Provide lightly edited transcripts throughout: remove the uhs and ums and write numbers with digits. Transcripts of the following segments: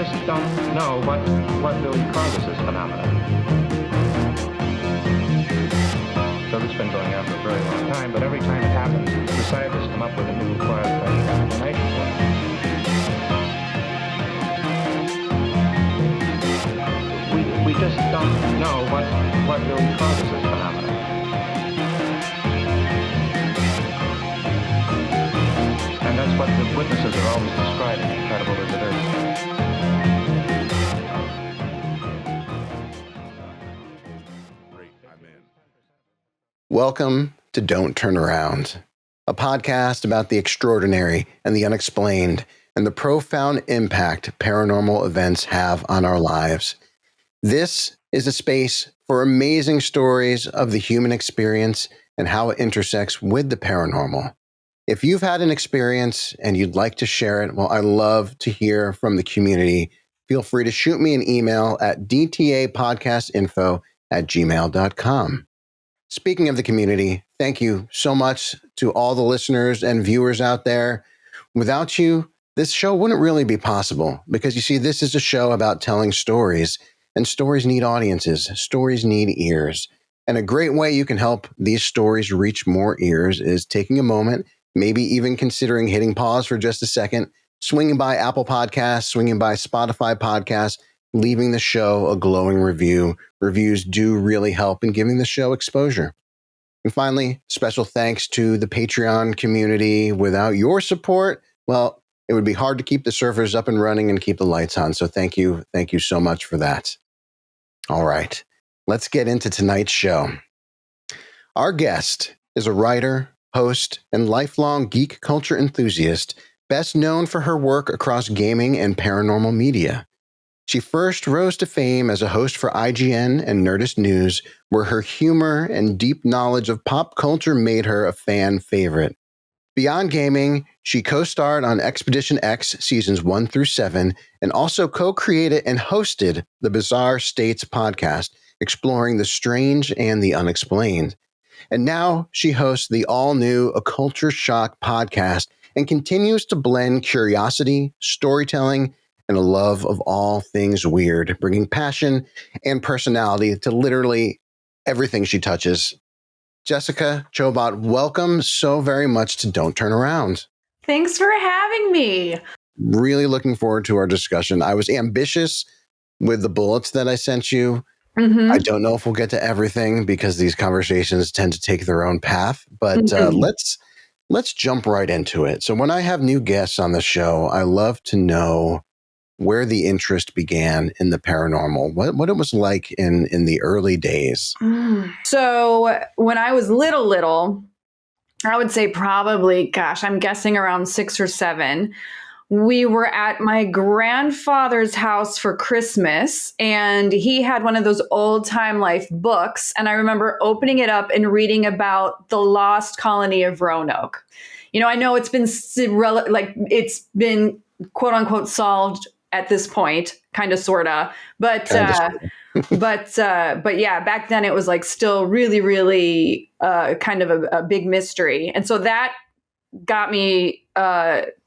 just don't know what really causes this phenomenon. So this has been going on for a very long time, but every time it happens, the scientists come up with a new far-fetched explanation for it. We just don't know what really causes this phenomenon. And that's what the witnesses are always describing, incredible as it is. Welcome to Don't Turn Around, a podcast about the extraordinary and the unexplained and the profound impact paranormal events have on our lives. This is a space for amazing stories of the human experience and how it intersects with the paranormal. If you've had an experience and you'd like to share it, well, I love to hear from the community. Feel free to shoot me an email at dtapodcastinfo@gmail.com. Speaking of the community, thank you so much to all the listeners and viewers out there. Without you, this show wouldn't really be possible because you see, this is a show about telling stories, and stories need audiences. Stories need ears. And a great way you can help these stories reach more ears is taking a moment, maybe even considering hitting pause for just a second, swinging by Apple Podcasts, swinging by Spotify Podcasts, leaving the show a glowing review. Reviews do really help in giving the show exposure. And finally, special thanks to the Patreon community. Without your support, well, it would be hard to keep the servers up and running and keep the lights on. So thank you. Thank you so much for that. All right, let's get into tonight's show. Our guest is a writer, host, and lifelong geek culture enthusiast, best known for her work across gaming and paranormal media. She first rose to fame as a host for IGN and Nerdist News, where her humor and deep knowledge of pop culture made her a fan favorite. Beyond gaming, she co-starred on Expedition X seasons 1 through 7, and also co-created and hosted the Bizarre States podcast, exploring the strange and the unexplained. And now she hosts the all-new Occulture Shock podcast and continues to blend curiosity, storytelling, and a love of all things weird, bringing passion and personality to literally everything she touches. Jessica Chobot, welcome so very much to Don't Turn Around. Thanks for having me. Really looking forward to our discussion. I was ambitious with the bullets that I sent you. Mm-hmm. I don't know if we'll get to everything because these conversations tend to take their own path, but let's jump right into it. So when I have new guests on the show, I love to know where the interest began in the paranormal, what it was like in the early days. So when I was little, I would say probably, I'm guessing around 6 or 7. We were at my grandfather's house for Christmas, and he had one of those old time life books. And I remember opening it up and reading about the lost colony of Roanoke. You know, I know it's been quote unquote solved at this point, kind of, sorta, but yeah, back then it was like still really, really kind of a big mystery. And so that got me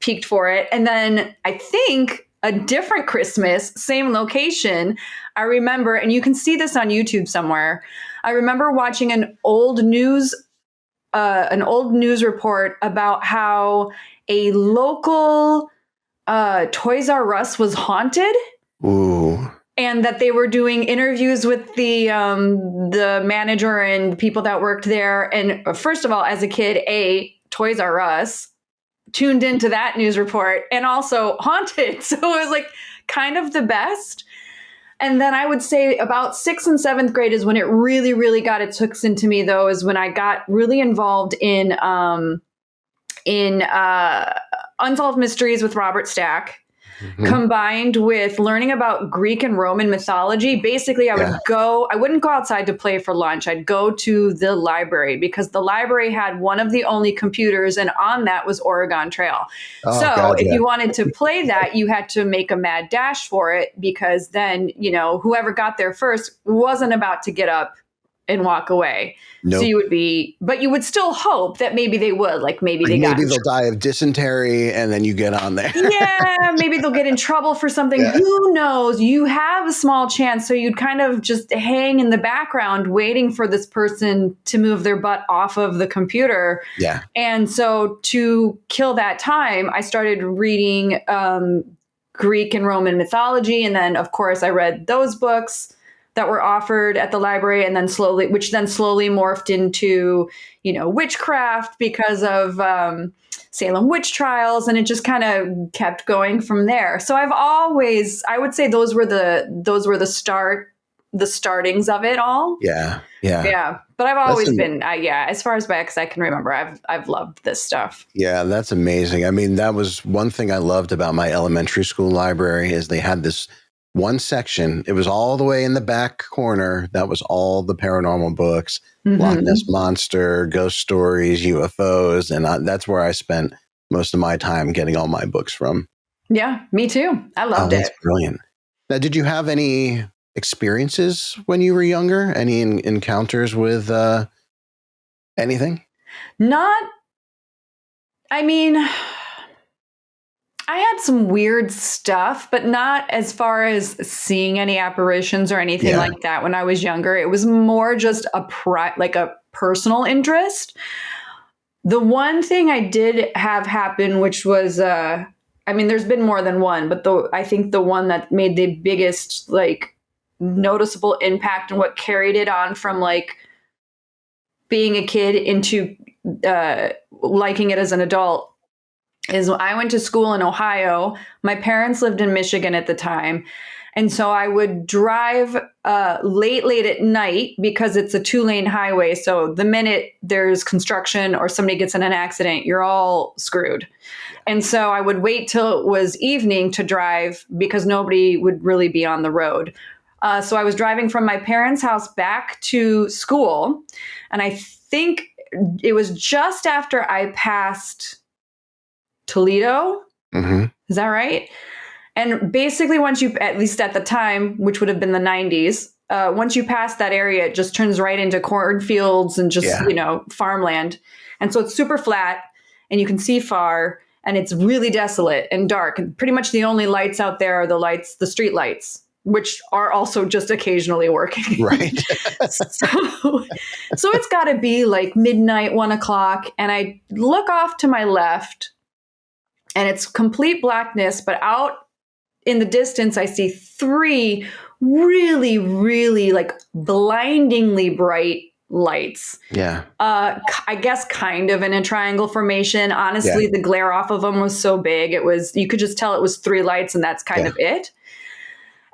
peaked for it. And then I think a different Christmas, same location, I remember, and you can see this on YouTube somewhere, I remember watching an old news report about how a local Toys R Us was haunted. Ooh. And that they were doing interviews with the manager and people that worked there. And first of all, as a kid, Toys R Us, tuned into that news report, and also haunted. So it was like kind of the best. And then I would say about 6th and 7th grade is when it really, really got its hooks into me, though, is when I got really involved in Unsolved Mysteries with Robert Stack, combined with learning about Greek and Roman mythology. Basically, I wouldn't go outside to play for lunch. I'd go to the library because the library had one of the only computers, and on that was Oregon Trail. If you wanted to play that, you had to make a mad dash for it, because then, you know, whoever got there first wasn't about to get up and walk away. Nope. So you would be, but you would still hope that maybe they would, like maybe they got, maybe they'll die of dysentery and then you get on there. yeah, maybe they'll get in trouble for something. Yeah. Who knows? You have a small chance. So you'd kind of just hang in the background waiting for this person to move their butt off of the computer. Yeah. And so to kill that time, I started reading Greek and Roman mythology. And then, of course, I read those books that were offered at the library, and then slowly morphed into, witchcraft because of Salem witch trials, and it just kind of kept going from there. So I would say those were the startings of it all. Yeah. But I've always been, as far as back as I can remember, I've loved this stuff. Yeah, that's amazing. I mean, that was one thing I loved about my elementary school library is they had this one section. It was all the way in the back corner. That was all the paranormal books, Loch Ness Monster, ghost stories, UFOs. And that's where I spent most of my time getting all my books from. Yeah, me too. I loved it. That's brilliant. Now, did you have any experiences when you were younger? Any encounters with anything? I had some weird stuff, but not as far as seeing any apparitions or anything like that when I was younger. It was more just a personal interest. The one thing I did have happen, which was, there's been more than one, but I think the one that made the biggest, noticeable impact and what carried it on from, being a kid into liking it as an adult is I went to school in Ohio. My parents lived in Michigan at the time. And so I would drive late at night because it's a 2-lane highway. So the minute there's construction or somebody gets in an accident, you're all screwed. And so I would wait till it was evening to drive because nobody would really be on the road. So I was driving from my parents' house back to school. And I think it was just after I passed Toledo. Is that right? And basically once you, at least at the time, which would have been the 90s, once you pass that area, it just turns right into cornfields and just, farmland. And so it's super flat and you can see far and it's really desolate and dark. And pretty much the only lights out there are the street lights, which are also just occasionally working. Right. So it's got to be midnight, 1:00. And I look off to my left and it's complete blackness, but out in the distance, I see 3 really, really blindingly bright lights. Yeah. I guess kind of in a triangle formation. Honestly, the glare off of them was so big. You could just tell it was 3 lights and that's kind of it.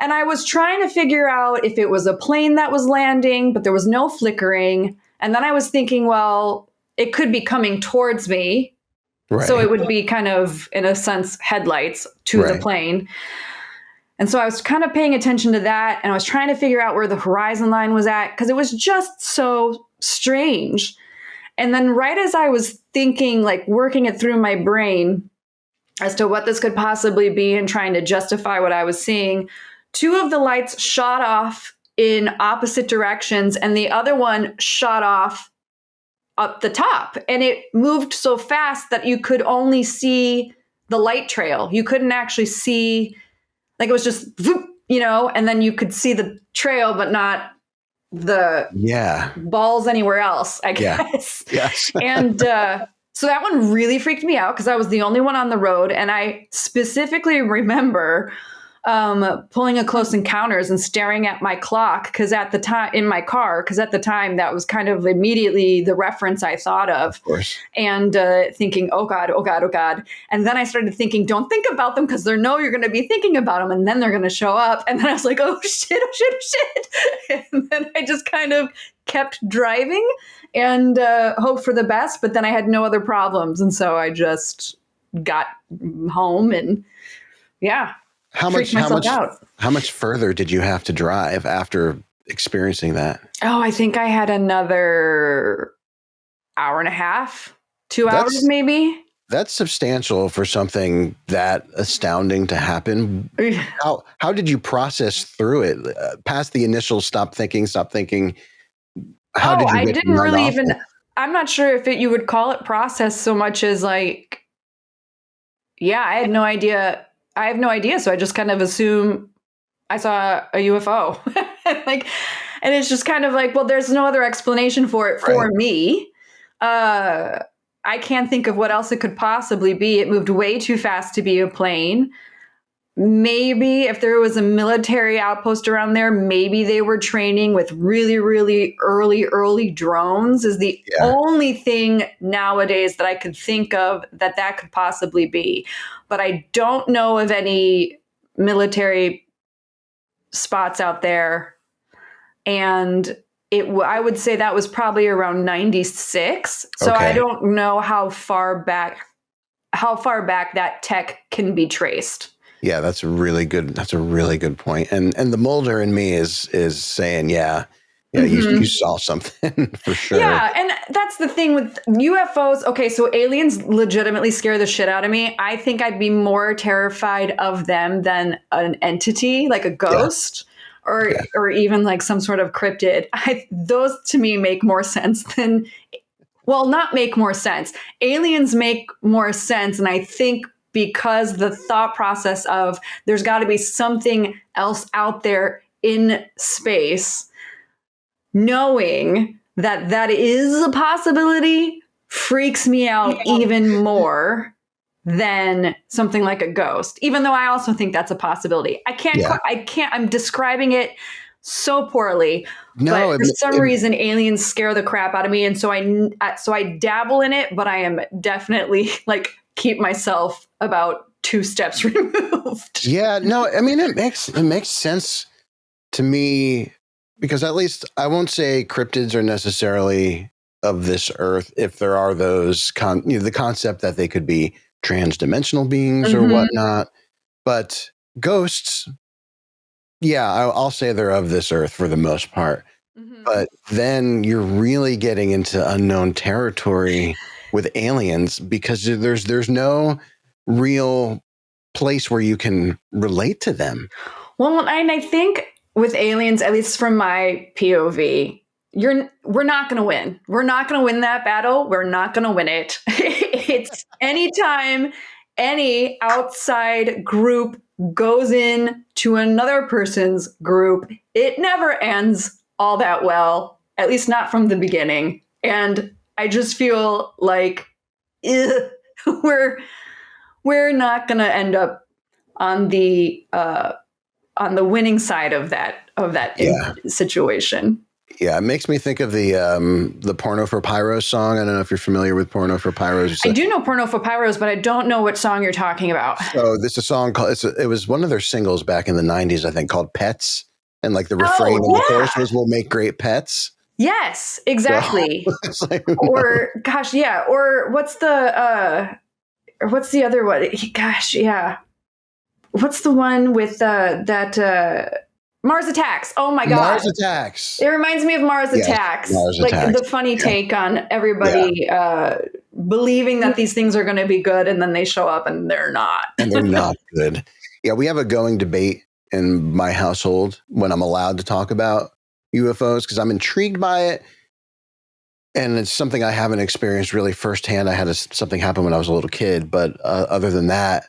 And I was trying to figure out if it was a plane that was landing, but there was no flickering. And then I was thinking, well, it could be coming towards me. Right. So it would be kind of, in a sense, headlights to the plane. And so I was kind of paying attention to that. And I was trying to figure out where the horizon line was at because it was just so strange. And then right as I was thinking, working it through my brain as to what this could possibly be and trying to justify what I was seeing, 2 of the lights shot off in opposite directions and the other one shot off up the top. And it moved so fast that you could only see the light trail. You couldn't actually see, it was just, and then you could see the trail, but not the balls anywhere else, I guess. Yes. And so that one really freaked me out because I was the only one on the road. And I specifically remember pulling a Close Encounters and staring at my clock because at the time in my car, because at the time that was kind of immediately the reference I thought of course. And thinking, oh God. And then I started thinking, don't think about them because they know you're going to be thinking about them and then they're going to show up. And then I was like, oh shit. And then I just kind of kept driving and hoped for the best, but then I had no other problems. And so I just got home and How much further did you have to drive after experiencing that? Oh, I think I had another 1.5 hours, 2 hours maybe. That's substantial for something that astounding to happen. How did you process through it past the initial stop thinking? How did you I get didn't from really unlawful? even, I'm not sure if you would call it process so much as like, yeah, I had no idea. I have no idea. So I just kind of assume I saw a UFO. Like, and it's just kind of like, well, there's no other explanation for it for Right. me. I can't think of what else it could possibly be. It moved way too fast to be a plane. Maybe if there was a military outpost around there, maybe they were training with really, really early drones is the Yeah. only thing nowadays that I could think of that could possibly be. But I don't know of any military spots out there. And I would say that was probably around 96. So I Okay. don't know how far back that tech can be traced. Yeah, that's a really good point. And the Mulder in me is saying, yeah, you saw something for sure. Yeah, and that's the thing with UFOs. Okay, so aliens legitimately scare the shit out of me. I think I'd be more terrified of them than an entity, like a ghost, or even like some sort of cryptid. Those to me make more sense than, well, not make more sense. Aliens make more sense, and I think because the thought process of there's got to be something else out there in space, knowing that is a possibility freaks me out even more than something like a ghost, even though I also think that's a possibility. I can't, I'm describing it so poorly, but for some reason aliens scare the crap out of me. And so I dabble in it, but I am definitely like, keep myself about 2 steps removed. Yeah, no, I mean, it makes sense to me, because at least I won't say cryptids are necessarily of this earth if there are those, the concept that they could be transdimensional beings or whatnot. But ghosts, yeah, I'll say they're of this earth for the most part. But then you're really getting into unknown territory with aliens, because there's no real place where you can relate to them. Well, and I think with aliens, at least from my POV, we're not going to win. We're not going to win that battle. We're not going to win it. It's anytime any outside group goes in to another person's group, it never ends all that well, at least not from the beginning. And I just feel like we're not going to end up on the winning side of that situation. Yeah, it makes me think of the Porno for Pyros song. I don't know if you're familiar with Porno for Pyros. I do know Porno for Pyros, but I don't know what song you're talking about. So this is a song called, it was one of their singles back in the 90s, I think, called Pets. And like the refrain of the chorus was, "We'll make great pets." Yes, exactly. So, like, or gosh, yeah. Or what's the other one? Gosh, yeah. What's the one with that Mars Attacks? Oh my God. Mars Attacks. It reminds me of Mars Attacks. Mars like Attacks. The funny take on everybody believing that these things are going to be good, and then they show up and they're not. And they're not good. Yeah, we have a going debate in my household when I'm allowed to talk about UFOs, because I'm intrigued by it. And it's something I haven't experienced really firsthand. I had something happen when I was a little kid. But other than that,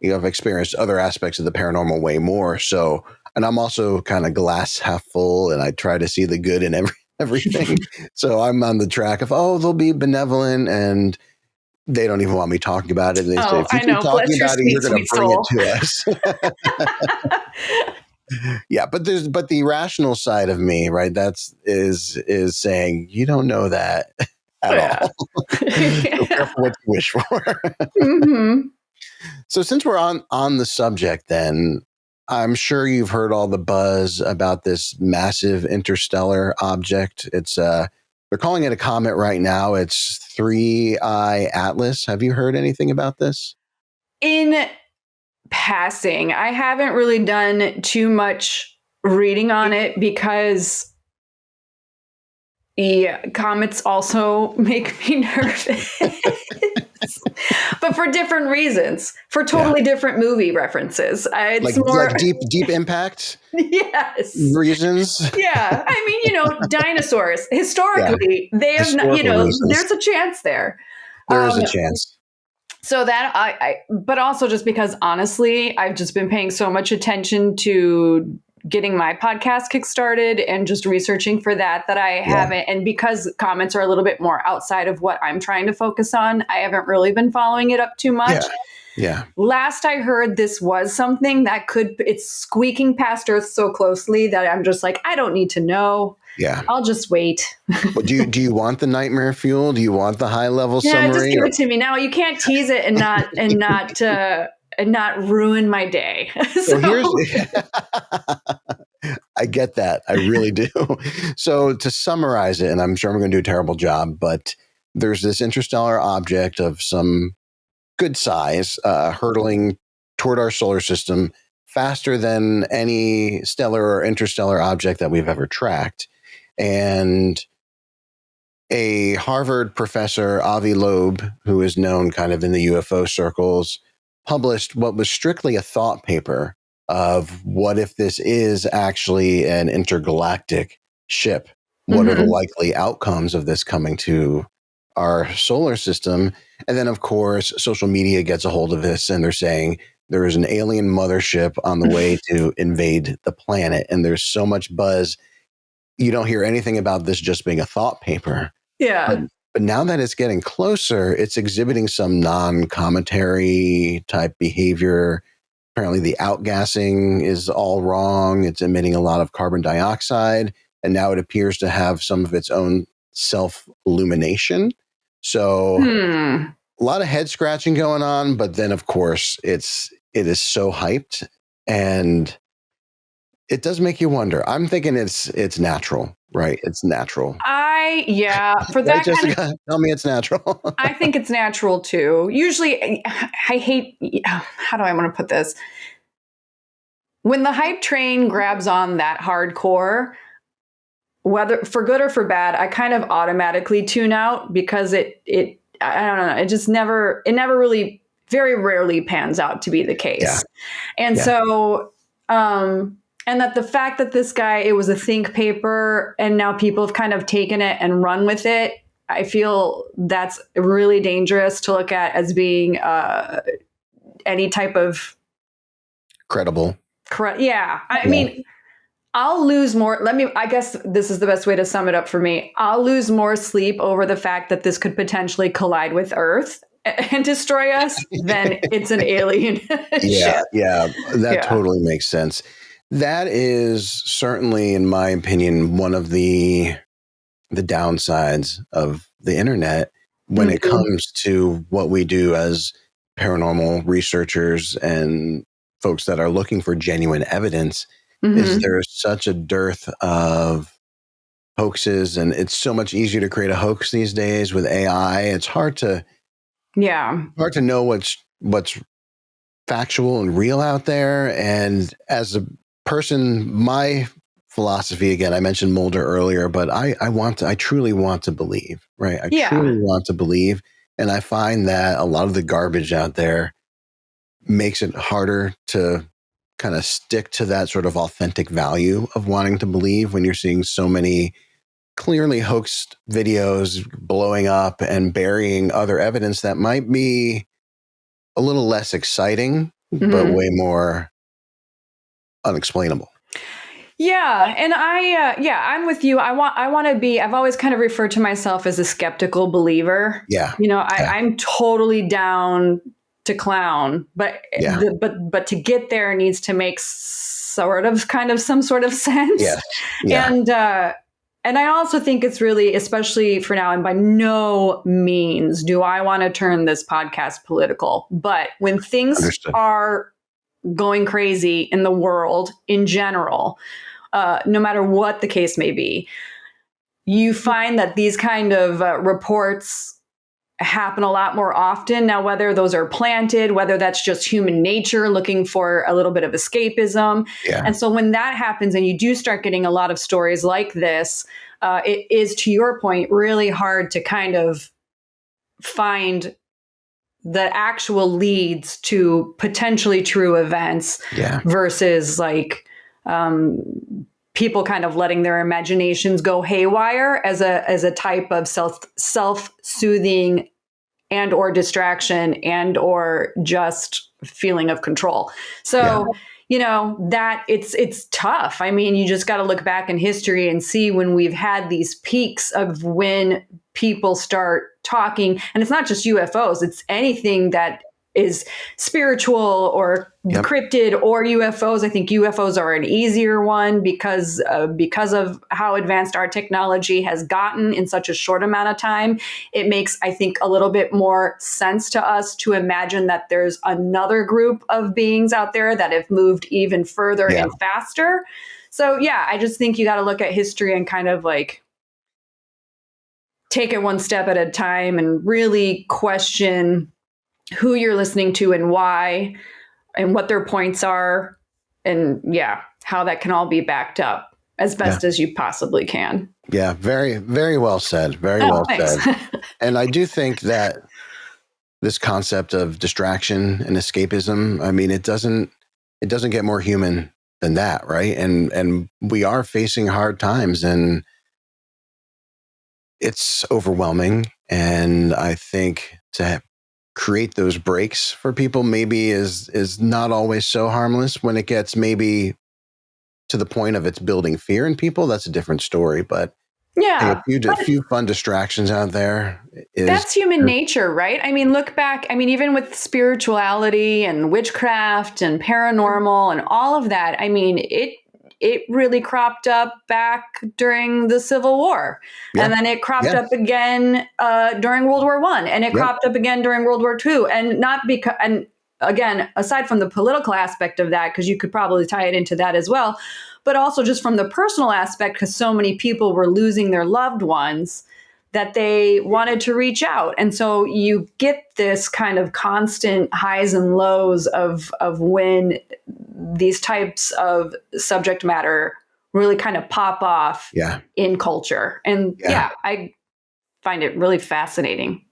I've experienced other aspects of the paranormal way more. So, and I'm also kind of glass half full, and I try to see the good in everything. So I'm on the track of, they'll be benevolent, and they don't even want me talking about it. And they say, if you keep talking about it, you're going to bring it to us. Yeah, but the rational side of me, right? Is saying you don't know that at all. So careful what you wish for. So since we're on the subject, then I'm sure you've heard all the buzz about this massive interstellar object. It's they're calling it a comet right now. It's 3I Atlas. Have you heard anything about this? In passing, I haven't really done too much reading on it because comets also make me nervous. But for different reasons, for totally different movie references. It's more like deep impact yes reasons. Yeah, I mean, dinosaurs historically they have not, Historical reasons. there's a chance there. There is a chance. So that but also just because honestly, I've just been paying so much attention to getting my podcast kickstarted and just researching for that I haven't. And because comments are a little bit more outside of what I'm trying to focus on, I haven't really been following it up too much. Yeah. Last I heard, this was something that it's squeaking past Earth so closely that I'm just like, I don't need to know. Yeah. I'll just wait. But do you want the nightmare fuel? Do you want the high level summary? Yeah, just give it to me now. You can't tease it and not ruin my day. So I get that. I really do. So to summarize it, and I'm sure I'm going to do a terrible job, but there's this interstellar object of some good size hurtling toward our solar system faster than any stellar or interstellar object that we've ever tracked. And a Harvard professor, Avi Loeb, who is known kind of in the UFO circles, published what was strictly a thought paper of what if this is actually an intergalactic ship? What are the likely outcomes of this coming to our solar system? And then, of course, social media gets a hold of this and they're saying there is an alien mothership on the way to invade the planet. And there's so much buzz. You don't hear anything about this just being a thought paper. Yeah. But now that it's getting closer, it's exhibiting some non-commentary type behavior. Apparently the outgassing is all wrong. It's emitting a lot of carbon dioxide. And now it appears to have some of its own self-illumination. So a lot of head scratching going on. But then, of course, it is so hyped. And it does make you wonder. I'm thinking it's natural, right? It's natural. For that right, Jessica, tell me it's natural. I think it's natural too. Usually, I hate, how do I want to put this? When the hype train grabs on that hardcore, whether for good or for bad, I kind of automatically tune out because I don't know, it never really, very rarely pans out to be the case. Yeah. And so, and that the fact that this guy, it was a think paper and now people have kind of taken it and run with it, I feel that's really dangerous to look at as being any type of credible. Yeah. I mean, I'll lose more. I guess this is the best way to sum it up for me. I'll lose more sleep over the fact that this could potentially collide with Earth and destroy us than it's an alien ship. Yeah. That totally makes sense. That is certainly, in my opinion, one of the downsides of the internet when it comes to what we do as paranormal researchers and folks that are looking for genuine evidence. Is there's such a dearth of hoaxes, and it's so much easier to create a hoax these days with AI. It's hard to know what's factual and real out there. And as a person, my philosophy, again, I mentioned Mulder earlier, but I truly want to believe, right? I truly want to believe. And I find that a lot of the garbage out there makes it harder to kind of stick to that sort of authentic value of wanting to believe when you're seeing so many clearly hoaxed videos blowing up and burying other evidence that might be a little less exciting, but way more unexplainable. Yeah. And I'm with you. I want to be, I've always kind of referred to myself as a skeptical believer. Yeah. I'm totally down to clown, but to get there needs to make some sort of sense. Yeah. And I also think it's really, especially for now, and by no means do I want to turn this podcast political, but when things are going crazy in the world in general, no matter what the case may be, you find that these kind of reports happen a lot more often. Now, whether those are planted, whether that's just human nature looking for a little bit of escapism. Yeah. And so when that happens and you do start getting a lot of stories like this, it is, to your point, really hard to kind of find the actual leads to potentially true events versus like people kind of letting their imaginations go haywire as a type of self-soothing and or distraction and or just feeling of control. So, you know, that it's tough. I mean, you just got to look back in history and see when we've had these peaks of when people start talking, and it's not just UFOs, it's anything that is spiritual or cryptid or UFOs. I think UFOs are an easier one because of how advanced our technology has gotten in such a short amount of time. It makes, I think, a little bit more sense to us to imagine that there's another group of beings out there that have moved even further and faster. So yeah, I just think you got to look at history and kind of like take it one step at a time and really question who you're listening to and why and what their points are. And how that can all be backed up as best as you possibly can. Yeah. Very, very well said. Very well said. And I do think that this concept of distraction and escapism, I mean, it doesn't get more human than that. Right. And we are facing hard times and it's overwhelming. And I think to create those breaks for people maybe is not always so harmless. When it gets maybe to the point of it's building fear in people, that's a different story. But a few fun distractions out there. That's human nature, right? I mean, look back. I mean, even with spirituality and witchcraft and paranormal and all of that, I mean, it really cropped up back during the Civil War. Yeah. And then it cropped up again during World War I. And it cropped up again during World War II. And not because, and again, aside from the political aspect of that, because you could probably tie it into that as well, but also just from the personal aspect, because so many people were losing their loved ones that they wanted to reach out. And so you get this kind of constant highs and lows of when these types of subject matter really kind of pop off in culture. And I find it really fascinating.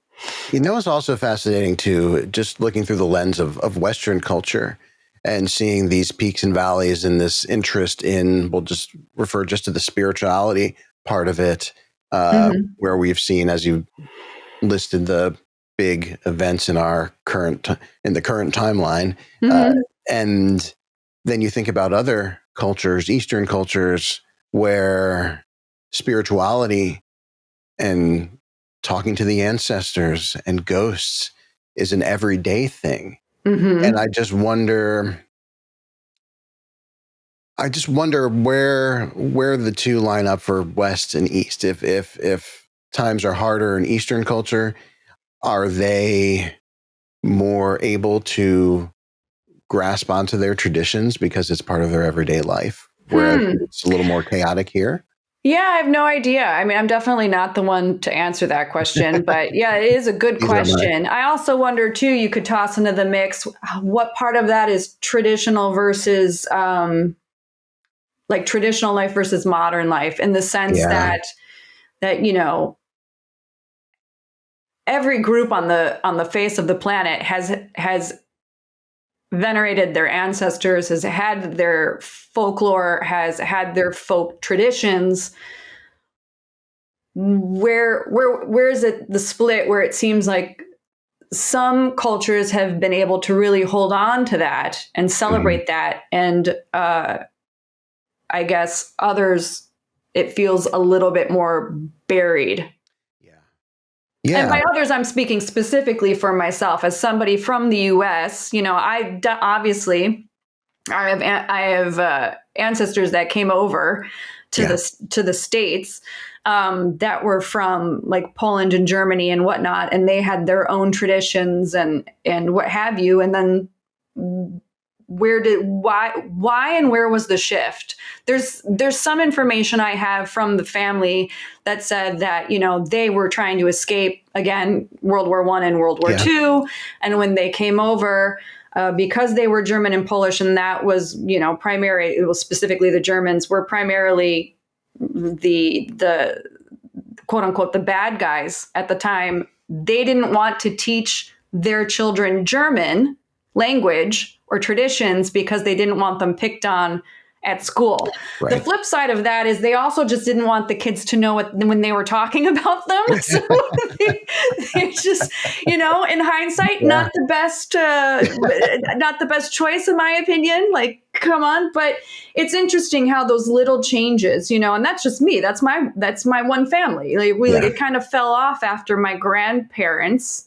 You know, it's also fascinating too, just looking through the lens of Western culture and seeing these peaks and valleys and this interest in, we'll just refer just to the spirituality part of it, where we've seen, as you listed, the big events in the current timeline. And then you think about other cultures, Eastern cultures, where spirituality and talking to the ancestors and ghosts is an everyday thing. And I just wonder where the two line up for West and East. If times are harder in Eastern culture, are they more able to grasp onto their traditions because it's part of their everyday life, whereas it's a little more chaotic here? Yeah, I have no idea. I mean, I'm definitely not the one to answer that question, but yeah, it is a good question. I also wonder too, you could toss into the mix, what part of that is traditional versus like traditional life versus modern life, in the sense that, you know, every group on the face of the planet has venerated their ancestors, has had their folklore, has had their folk traditions. Where is it the split where it seems like some cultures have been able to really hold on to that and celebrate that, and I guess others, it feels a little bit more buried. Yeah. And by others, I'm speaking specifically for myself as somebody from the U.S. You know, obviously I have ancestors that came over to the States that were from like Poland and Germany and whatnot, and they had their own traditions and what have you. And then why and where was the shift? There's some information I have from the family that said that, you know, they were trying to escape, again, World War I and World War II. And when they came over, because they were German and Polish, and that was, you know, it was specifically the Germans were primarily the quote unquote, the bad guys at the time. They didn't want to teach their children German language or traditions because they didn't want them picked on at school. Right. The flip side of that is they also just didn't want the kids to know what when they were talking about them. So they just, in hindsight, not the best choice in my opinion. Like, come on. But it's interesting how those little changes, and that's just me. That's my one family. Like it kind of fell off after my grandparents.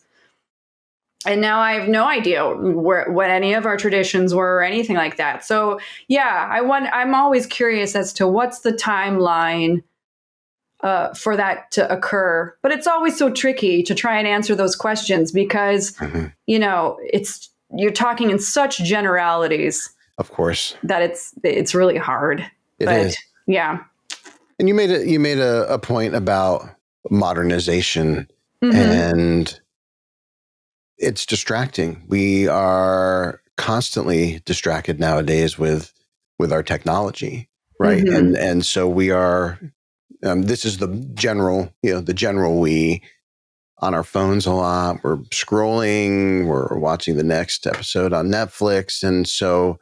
And now I have no idea what any of our traditions were or anything like that. So yeah, I'm always curious as to what's the timeline for that to occur. But it's always so tricky to try and answer those questions because, you're talking in such generalities. Of course. That it's really hard. It is. Yeah. And you made a point about modernization and it's distracting. We are constantly distracted nowadays with our technology, right? And so we are. This is the general we on our phones a lot. We're scrolling. We're watching the next episode on Netflix, and so,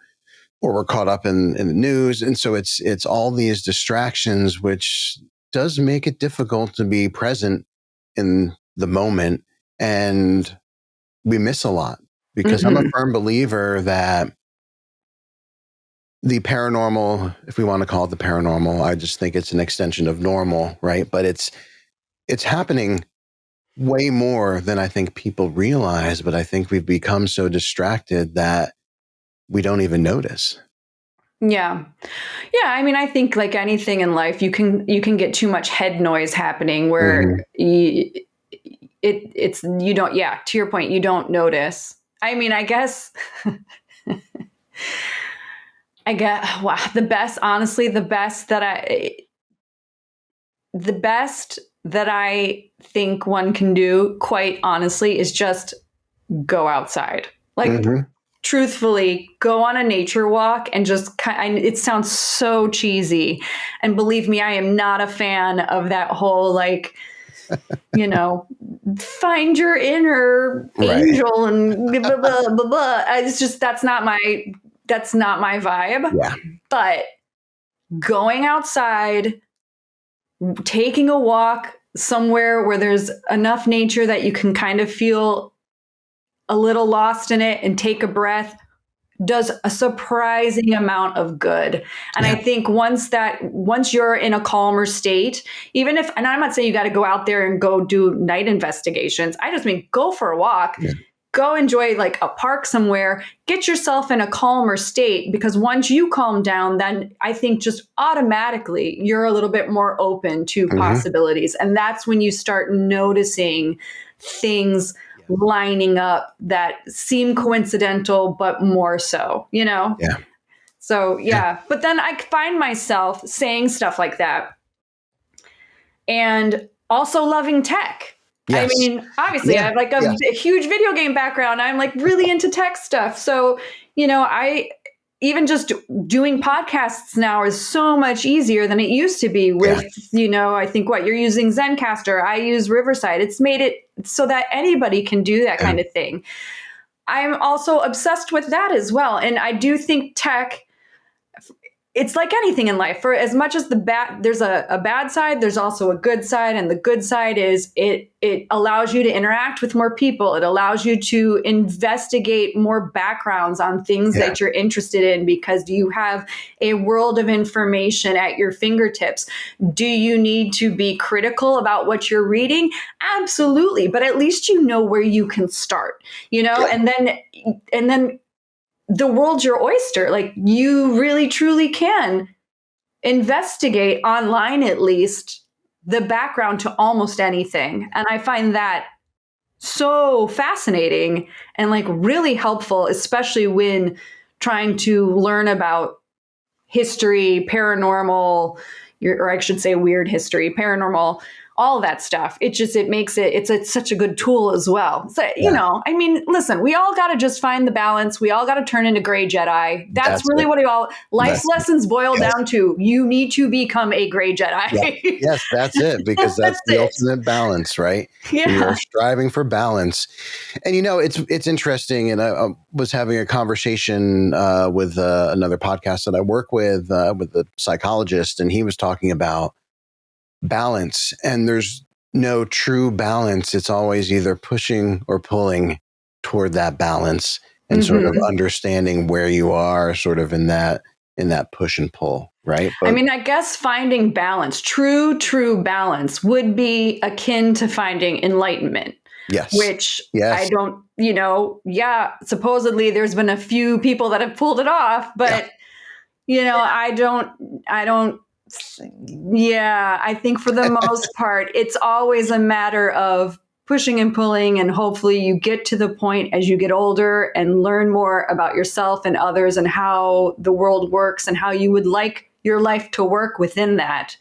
or we're caught up in the news, and so it's all these distractions, which does make it difficult to be present in the moment and. We miss a lot because I'm a firm believer that the paranormal, if we want to call it the paranormal, I just think it's an extension of normal, right? But it's happening way more than I think people realize, but I think we've become so distracted that we don't even notice. Yeah. Yeah. I mean, I think like anything in life, you can get too much head noise happening where it's you don't, to your point, you don't notice. I mean, I guess the best that I think one can do, quite honestly, is just go outside. Like truthfully, go on a nature walk and just it sounds so cheesy. And believe me, I am not a fan of that whole like find your inner angel and blah, blah, blah, blah. It's just, that's not my vibe. Yeah. But going outside, taking a walk somewhere where there's enough nature that you can kind of feel a little lost in it and take a breath does a surprising amount of good. And I think once you're in a calmer state, even if, and I'm not saying you got to go out there and go do night investigations. I just mean, go for a walk, go enjoy like a park somewhere, get yourself in a calmer state, because once you calm down, then I think just automatically you're a little bit more open to possibilities. And that's when you start noticing things lining up that seem coincidental, but more so, Yeah. So, but then I find myself saying stuff like that and also loving tech. Yes. I mean, obviously I have like a huge video game background. I'm like really into tech stuff. So, I even just doing podcasts now is so much easier than it used to be with, I think you're using Zencaster. I use Riverside. It's made it so that anybody can do that kind of thing. I'm also obsessed with that as well. And I do think tech, it's like anything in life. For as much as there's a bad side, there's also a good side. And the good side is it allows you to interact with more people. It allows you to investigate more backgrounds on things that you're interested in because you have a world of information at your fingertips. Do you need to be critical about what you're reading? Absolutely. But at least you know where you can start, and then the world's your oyster. Like you really, truly can investigate online, at least, the background to almost anything. And I find that so fascinating and like really helpful, especially when trying to learn about history, paranormal, or I should say weird history, paranormal, all that stuff. It makes it's such a good tool as well. So, I mean, listen, we all got to just find the balance. We all got to turn into gray Jedi. That's really what life's lessons boil down to. You need to become a gray Jedi. Yeah. Yes, that's it, because that's the ultimate balance, right? Yeah. You're striving for balance. And, it's interesting. And I was having a conversation with another podcast that I work with the psychologist, and he was talking about balance, and there's no true balance. It's always either pushing or pulling toward that balance, and sort of understanding where you are sort of in that push and pull, right? But, I mean, I guess finding balance, true balance, would be akin to finding enlightenment. yes. Which I don't, supposedly there's been a few people that have pulled it off, but I think for the most part, it's always a matter of pushing and pulling, and hopefully you get to the point as you get older and learn more about yourself and others and how the world works and how you would like your life to work within that.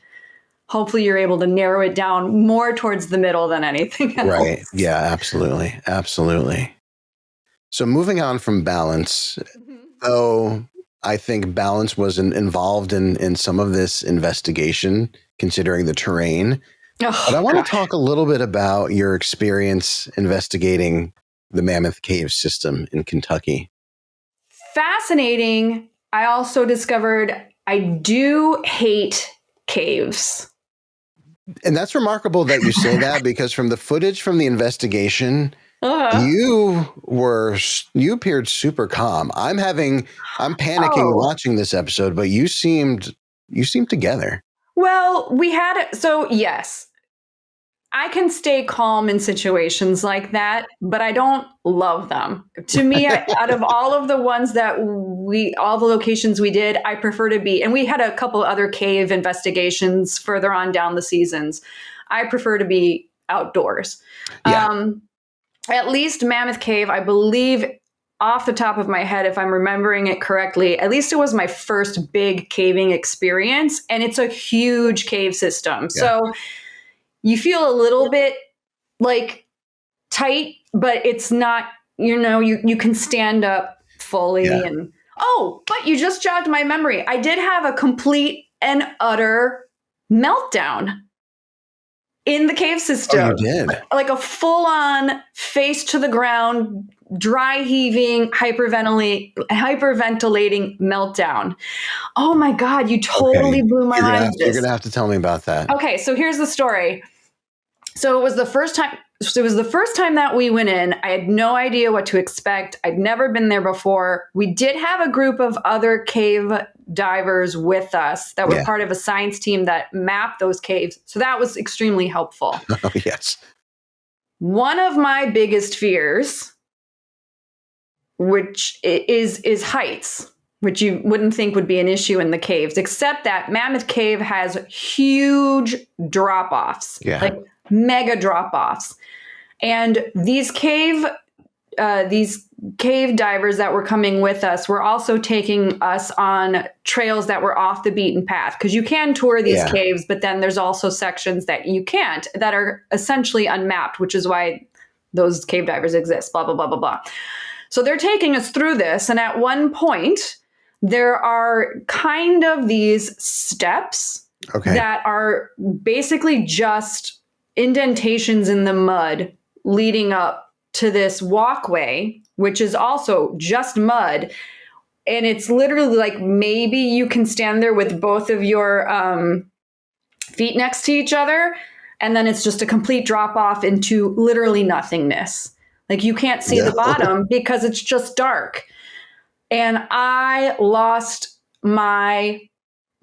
Hopefully you're able to narrow it down more towards the middle than anything else. Right. Yeah, absolutely. Absolutely. So moving on from balance, though, I think balance was involved in some of this investigation, considering the terrain. Oh, but I want to talk a little bit about your experience investigating the Mammoth Cave system in Kentucky. Fascinating. I also discovered I do hate caves. And that's remarkable that you say that, because from the footage from the investigation, you appeared super calm. I'm panicking watching this episode, but you seemed together. Well, yes, I can stay calm in situations like that, but I don't love them. To me, out of all of the ones all the locations we did, I prefer to be, and we had a couple other cave investigations further on down the seasons. I prefer to be outdoors. Yeah. At least Mammoth Cave, I believe, off the top of my head, if I'm remembering it correctly, at least it was my first big caving experience, and it's a huge cave system. Yeah. So you feel a little bit like tight, but it's not, you can stand up fully. Yeah. And but you just jogged my memory. I did have a complete and utter meltdown in the cave system. Oh, you did? Like a full-on face to the ground, dry heaving, hyperventilating meltdown. Oh my God, you totally blew my mind. You're going to have to tell me about that. Okay, so here's the story. So it was the first time that we went in. I had no idea what to expect. I'd never been there before. We did have a group of other cave divers with us that were part of a science team that mapped those caves. So that was extremely helpful. Oh, yes. One of my biggest fears, which is heights, which you wouldn't think would be an issue in the caves, except that Mammoth Cave has huge drop-offs, like mega drop-offs. And these cave divers that were coming with us were also taking us on trails that were off the beaten path, because you can tour these caves, but then there's also sections that you can't, that are essentially unmapped, which is why those cave divers exist, blah, blah, blah, blah, blah. So they're taking us through this. And at one point, there are kind of these steps that are basically just indentations in the mud leading up to this walkway, which is also just mud. And it's literally like maybe you can stand there with both of your feet next to each other, and then it's just a complete drop off into literally nothingness. Like you can't see the bottom because it's just dark. And I lost my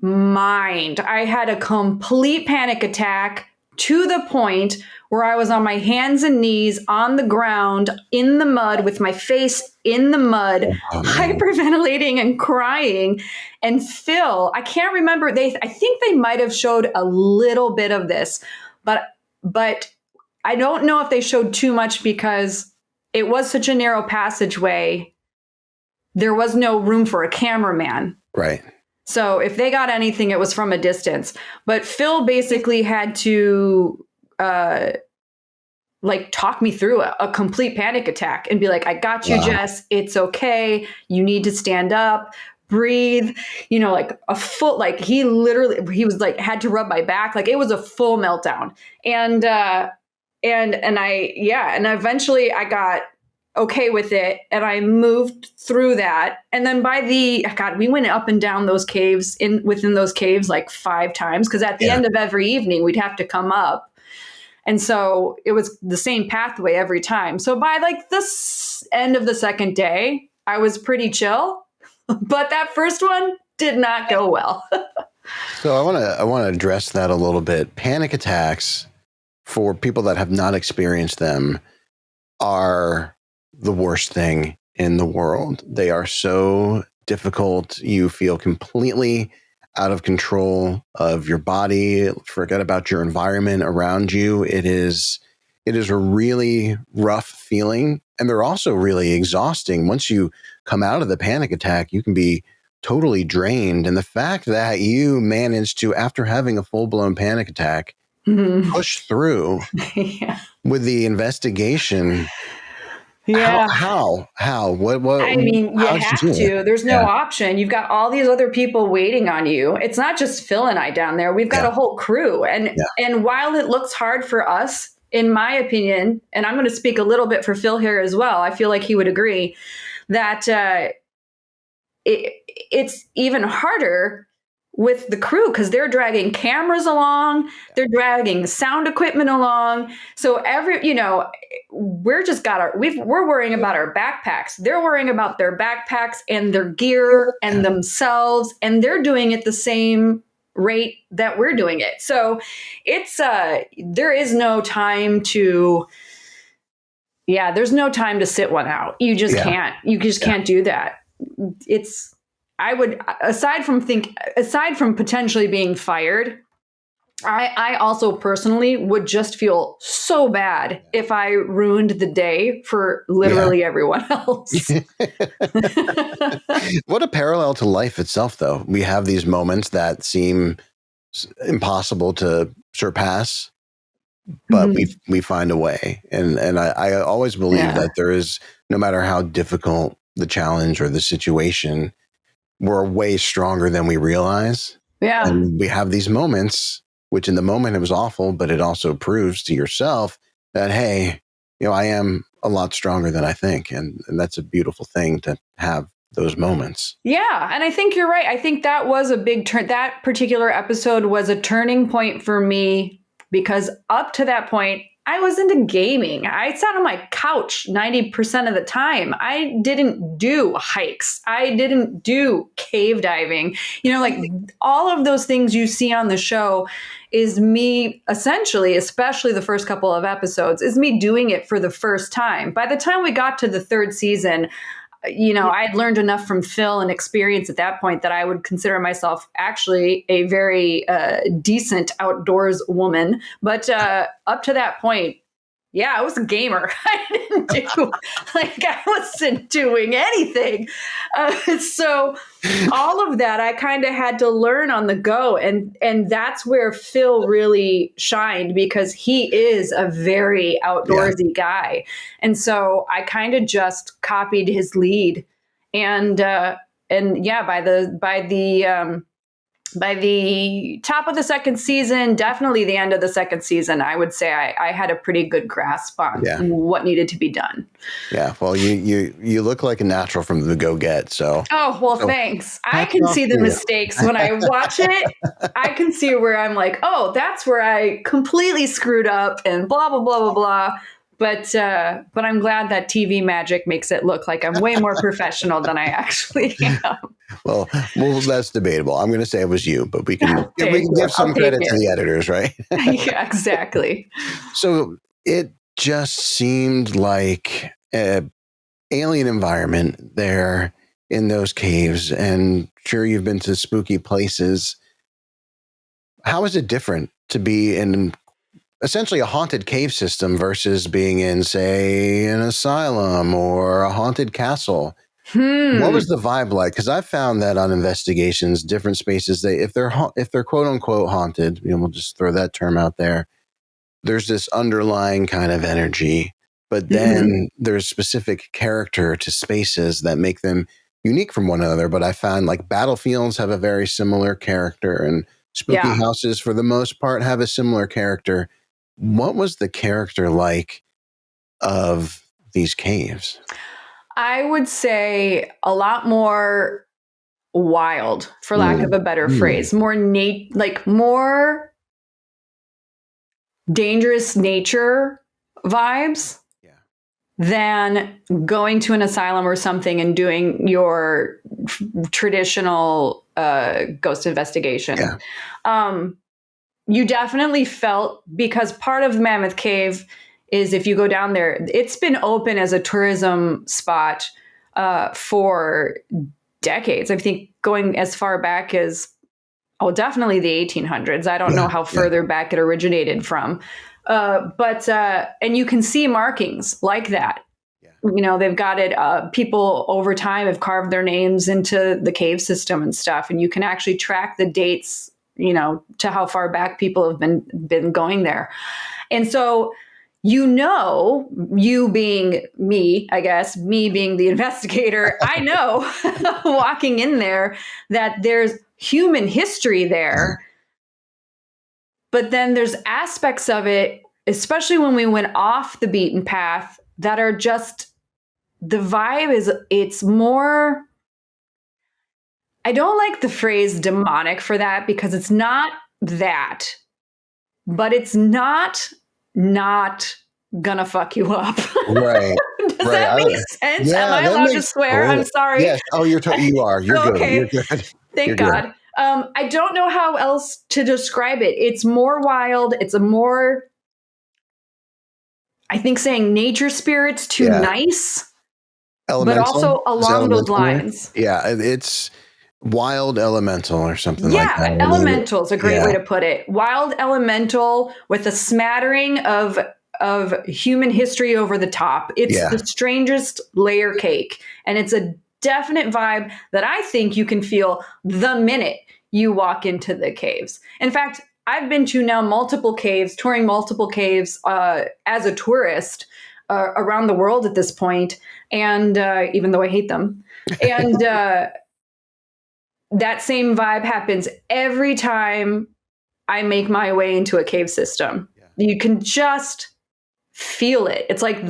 mind. I had a complete panic attack to the point where I was on my hands and knees on the ground in the mud with my face in the mud, hyperventilating and crying. And Phil, I can't remember. I think they might have showed a little bit of this, but I don't know if they showed too much because it was such a narrow passageway. There was no room for a cameraman. Right. So if they got anything, it was from a distance. But Phil basically had to like talk me through a complete panic attack and be like, I got you, Jess. It's okay. You need to stand up, breathe, like a full, like he was like, had to rub my back. Like it was a full meltdown. And eventually I got okay with it. And I moved through that. And then we went up and down those caves within those caves like 5 times. Cause at the end of every evening we'd have to come up. And so it was the same pathway every time. So by like the end of the second day, I was pretty chill, but that first one did not go well. So I want to address that a little bit. Panic attacks, for people that have not experienced them, are the worst thing in the world. They are so difficult. You feel completely out of control of your body. Forget about your environment around you. It is a really rough feeling. And they're also really exhausting. Once you come out of the panic attack, you can be totally drained. And the fact that you managed to, after having a full-blown panic attack, push through with the investigation. Yeah. How? What? I mean, you have to. There's no option. You've got all these other people waiting on you. It's not just Phil and I down there. We've got a whole crew. And while it looks hard for us, in my opinion, and I'm going to speak a little bit for Phil here as well, I feel like he would agree that it's even harder with the crew because they're dragging cameras along, they're dragging sound equipment along. So we're worrying about our backpacks. They're worrying about their backpacks and their gear and themselves, and they're doing it the same rate that we're doing it. So it's there is no time to there's no time to sit one out. You just can't. You just can't do that. I would, aside from potentially being fired, I also personally would just feel so bad if I ruined the day for literally everyone else. What a parallel to life itself, though. We have these moments that seem impossible to surpass, but we find a way. And I always believe that there is, no matter how difficult the challenge or the situation, we're way stronger than we realize. Yeah. And we have these moments, which in the moment it was awful, but it also proves to yourself that, hey, I am a lot stronger than I think. And that's a beautiful thing to have those moments. Yeah. And I think you're right. I think that was a big turn. That particular episode was a turning point for me because up to that point, I was into gaming. I sat on my couch 90% of the time. I didn't do hikes. I didn't do cave diving. Like all of those things you see on the show is me essentially, especially the first couple of episodes, is me doing it for the first time. By the time we got to the 3rd season, I'd learned enough from Phil and experience at that point that I would consider myself actually a very decent outdoors woman. But up to that point, I was a gamer. I wasn't doing anything. So all of that I kind of had to learn on the go. And that's where Phil really shined because he is a very outdoorsy guy. And so I kind of just copied his lead. And by the top of the 2nd season, definitely the end of the 2nd season, I would say I had a pretty good grasp on what needed to be done. Yeah. Well, you look like a natural from the go-get. So. Oh, well, thanks. I can see the mistakes when I watch it. I can see where I'm like, oh, that's where I completely screwed up and blah, blah, blah, blah, blah. But I'm glad that TV magic makes it look like I'm way more professional than I actually am. Well, that's debatable. I'm going to say it was you, but we can give some credit to the editors, right? Yeah, exactly. So it just seemed like an alien environment there in those caves. And sure, you've been to spooky places. How is it different to be in essentially a haunted cave system versus being in, say, an asylum or a haunted castle? What was the vibe like? Because I've found that on investigations, different spaces, if they're quote unquote haunted, we'll just throw that term out there. there's this underlying kind of energy, but then there's specific character to spaces that make them unique from one another. But I found like battlefields have a very similar character, and spooky houses, for the most part, have a similar character. What was the character like of these caves? I would say a lot more wild, for lack of a better phrase, more more dangerous nature vibes than going to an asylum or something and doing your traditional ghost investigation. You definitely felt, because part of Mammoth Cave is, if you go down there, it's been open as a tourism spot for decades. I think going as far back as, definitely the 1800s. I don't know how further back it originated from. But and you can see markings like that. You know, they've got it. People over time have carved their names into the cave system and stuff. And you can actually track the dates, you know, to how far back people have been going there. And so, you know, you being me, I guess, me being the investigator, I know walking in there that there's human history there. But then there's aspects of it, especially when we went off the beaten path, that are just, the vibe is, it's more, I don't like the phrase demonic for that, because it's not that, but it's not gonna fuck you up. Right. Does that make sense? Am I allowed to swear? I'm sorry. Yes. Oh, you are. You're okay. Good. You're good. Thank God. I don't know how else to describe it. It's more wild. It's a more, I think saying nature spirit's too nice, elemental, but also along those lines. Yeah, it's wild elemental or something like that. Yeah, elemental is a great way to put it. Wild elemental with a smattering of human history over the top. It's the strangest layer cake, and it's a definite vibe that I think you can feel the minute you walk into the caves. In fact, I've been to now touring multiple caves as a tourist around the world at this point, and even though I hate them, and that same vibe happens every time I make my way into a cave system. You can just feel it. It's like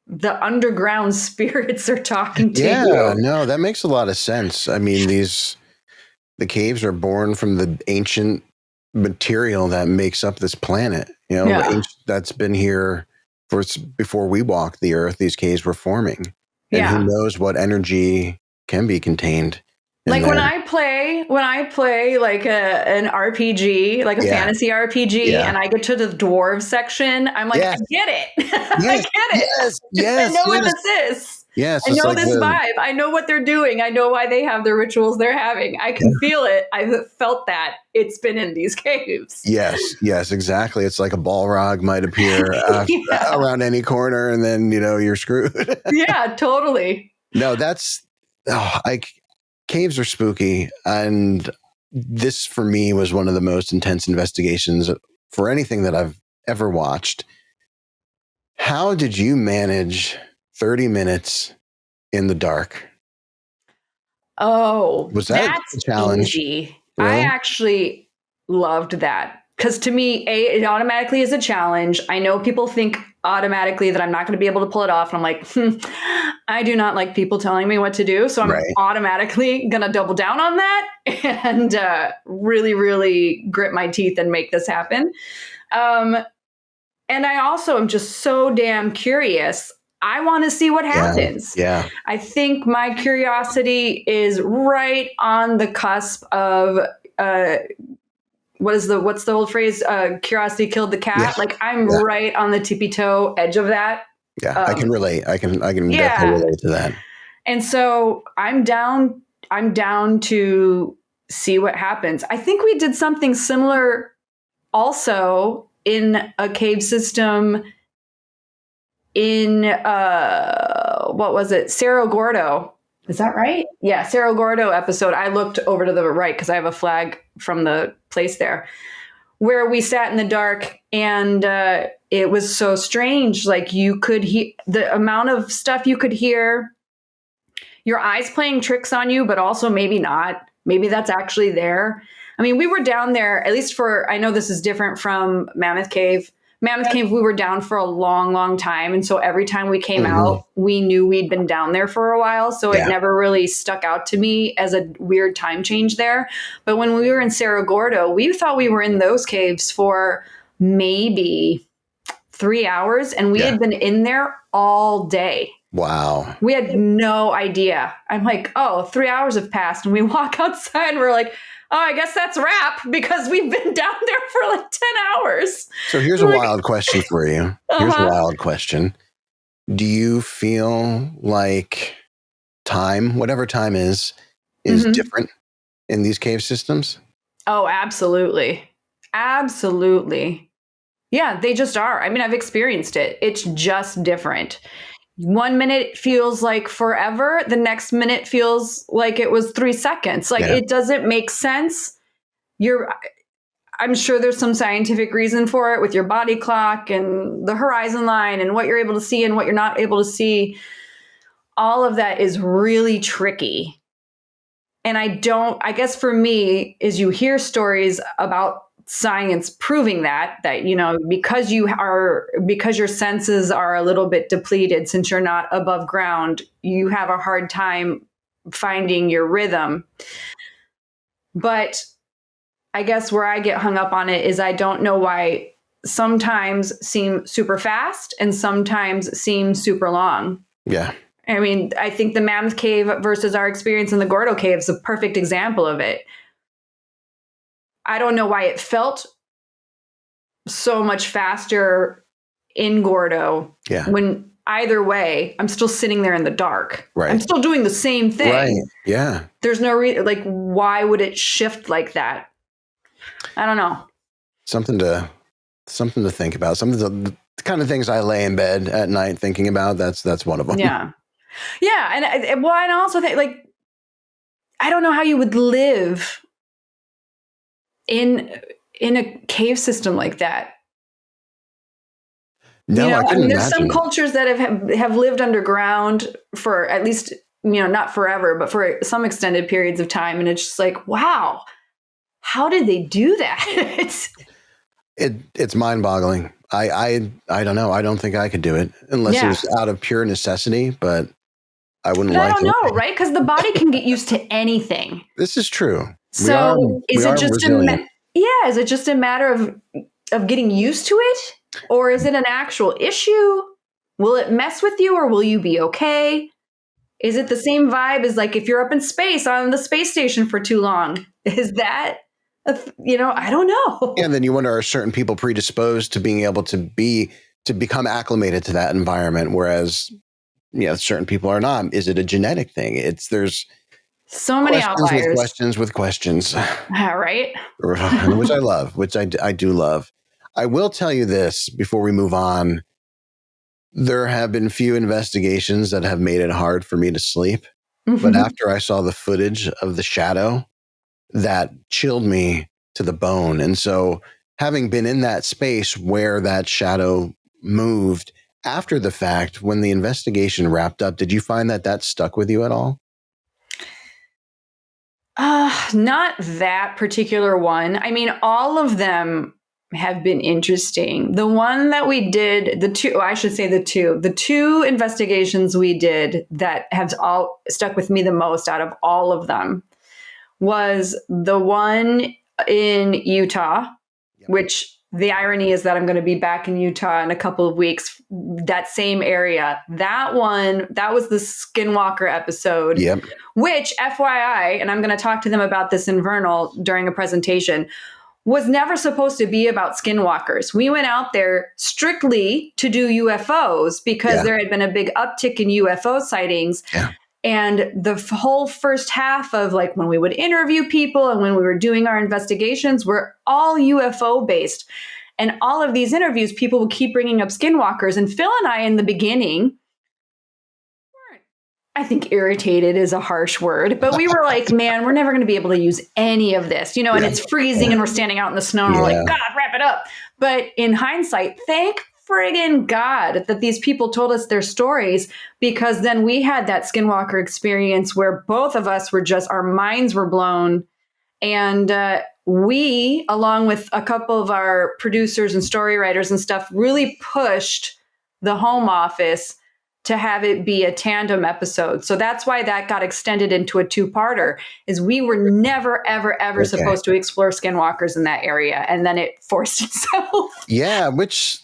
the underground spirits are talking to you. Yeah, no, that makes a lot of sense. I mean, the caves are born from the ancient material that makes up this planet. You know, that's been here before we walked the earth. These caves were forming, and who knows what energy can be contained. Like when I play like an RPG, like a fantasy RPG, and I get to the dwarves section, I'm like, I get it. I get it. Yes. I know what this is. Yes. I know this vibe. I know what they're doing. I know why they have the rituals they're having. I can feel it. I've felt that. It's been in these caves. Yes, exactly. It's like a Balrog might appear around any corner, and then, you know, you're screwed. Yeah, totally. No, caves are spooky, and this for me was one of the most intense investigations for anything that I've ever watched. How did you manage 30 minutes in the dark? Oh, was that a challenge? Easy. Really? I actually loved that, because to me, it automatically is a challenge. I know people think automatically that I'm not going to be able to pull it off. And I'm like, I do not like people telling me what to do. So I'm automatically going to double down on that and really, really grit my teeth and make this happen. And I also am just so damn curious. I want to see what happens. Yeah. I think my curiosity is right on the cusp of what's the old phrase? Curiosity killed the cat. Yeah. Like I'm right on the tippy toe edge of that. Yeah, I can relate. I can definitely relate to that. And so I'm down to see what happens. I think we did something similar also in a cave system in what was it? Cerro Gordo. Is that right? Yeah, Cerro Gordo episode. I looked over to the right because I have a flag from the place there, where we sat in the dark, and it was so strange. Like, you could hear the amount of stuff you could hear, your eyes playing tricks on you, but also maybe not. Maybe that's actually there. I mean, we were down there, at least for, I know this is different from Mammoth Cave. Mammoth Cave, we were down for a long, long time. And so every time we came out, we knew we'd been down there for a while. So it never really stuck out to me as a weird time change there. But when we were in Cerro Gordo, we thought we were in those caves for maybe 3 hours. And we had been in there all day. Wow. We had no idea. I'm like, oh, 3 hours have passed. And we walk outside and we're like, oh, I guess that's wrap, because we've been down there for like 10 hours. So here's a wild question for you. Here's a wild question. Do you feel like time, whatever time is different in these cave systems? Oh, absolutely. Absolutely. Yeah, they just are. I mean, I've experienced it. It's just different. 1 minute feels like forever. The next minute feels like it was 3 seconds. Like, it doesn't make sense. I'm sure there's some scientific reason for it with your body clock and the horizon line and what you're able to see and what you're not able to see. All of that is really tricky. And I guess for me, is you hear stories about science proving that, you know, because your senses are a little bit depleted, since you're not above ground, you have a hard time finding your rhythm. But I guess where I get hung up on it is I don't know why sometimes seem super fast and sometimes seem super long. Yeah. I mean, I think the Mammoth Cave versus our experience in the Gordo Cave is a perfect example of it. I don't know why it felt so much faster in Gordo. Yeah. When either way, I'm still sitting there in the dark. Right. I'm still doing the same thing. Right. Yeah. There's no reason, like, why would it shift like that? I don't know. Something to think about. The kind of things I lay in bed at night thinking about. That's one of them. Yeah. Yeah. And I also think, like, I don't know how you would live in a cave system like that. No, I couldn't imagine. There's some cultures that have lived underground for at least, not forever, but for some extended periods of time. And it's just like, wow, how did they do that? It's mind-boggling. I don't know. I don't think I could do it unless it was out of pure necessity, but I wouldn't like it. I don't know, right? Because the body can get used to anything. This is true. So is it just a matter of getting used to it? Or is it an actual issue? Will it mess with you, or will you be okay? Is it the same vibe as, like, if you're up in space on the space station for too long? Is that, I don't know. And then you wonder, are certain people predisposed to being able to become acclimated to that environment, whereas, certain people are not? Is it a genetic thing? There's so many outliers. With questions. All right. Which I love, which I do love. I will tell you this before we move on. There have been few investigations that have made it hard for me to sleep. Mm-hmm. But after I saw the footage of the shadow, that chilled me to the bone. And so, having been in that space where that shadow moved after the fact, when the investigation wrapped up, did you find that stuck with you at all? Not that particular one. I mean, all of them have been interesting. The one that we did, the two investigations we did that have all stuck with me the most out of all of them was the one in Utah, which the irony is that I'm going to be back in Utah in a couple of weeks, that same area. That was the Skinwalker episode, which, FYI, and I'm going to talk to them about this in Vernal during a presentation, was never supposed to be about skinwalkers. We went out there strictly to do UFOs because there had been a big uptick in UFO sightings. Yeah. And the whole first half of, like, when we would interview people and when we were doing our investigations were all UFO based. And all of these interviews, people would keep bringing up skinwalkers. And Phil and I, in the beginning, I think irritated is a harsh word, but we were like, man, we're never going to be able to use any of this, and it's freezing and we're standing out in the snow and we're like, God, wrap it up. But in hindsight, thank friggin' God that these people told us their stories, because then we had that Skinwalker experience where both of us were just, our minds were blown. And we, along with a couple of our producers and story writers and stuff, really pushed the home office to have it be a tandem episode. So that's why that got extended into a 2-parter, is we were never, ever, ever supposed to explore skinwalkers in that area. And then it forced itself. Yeah, which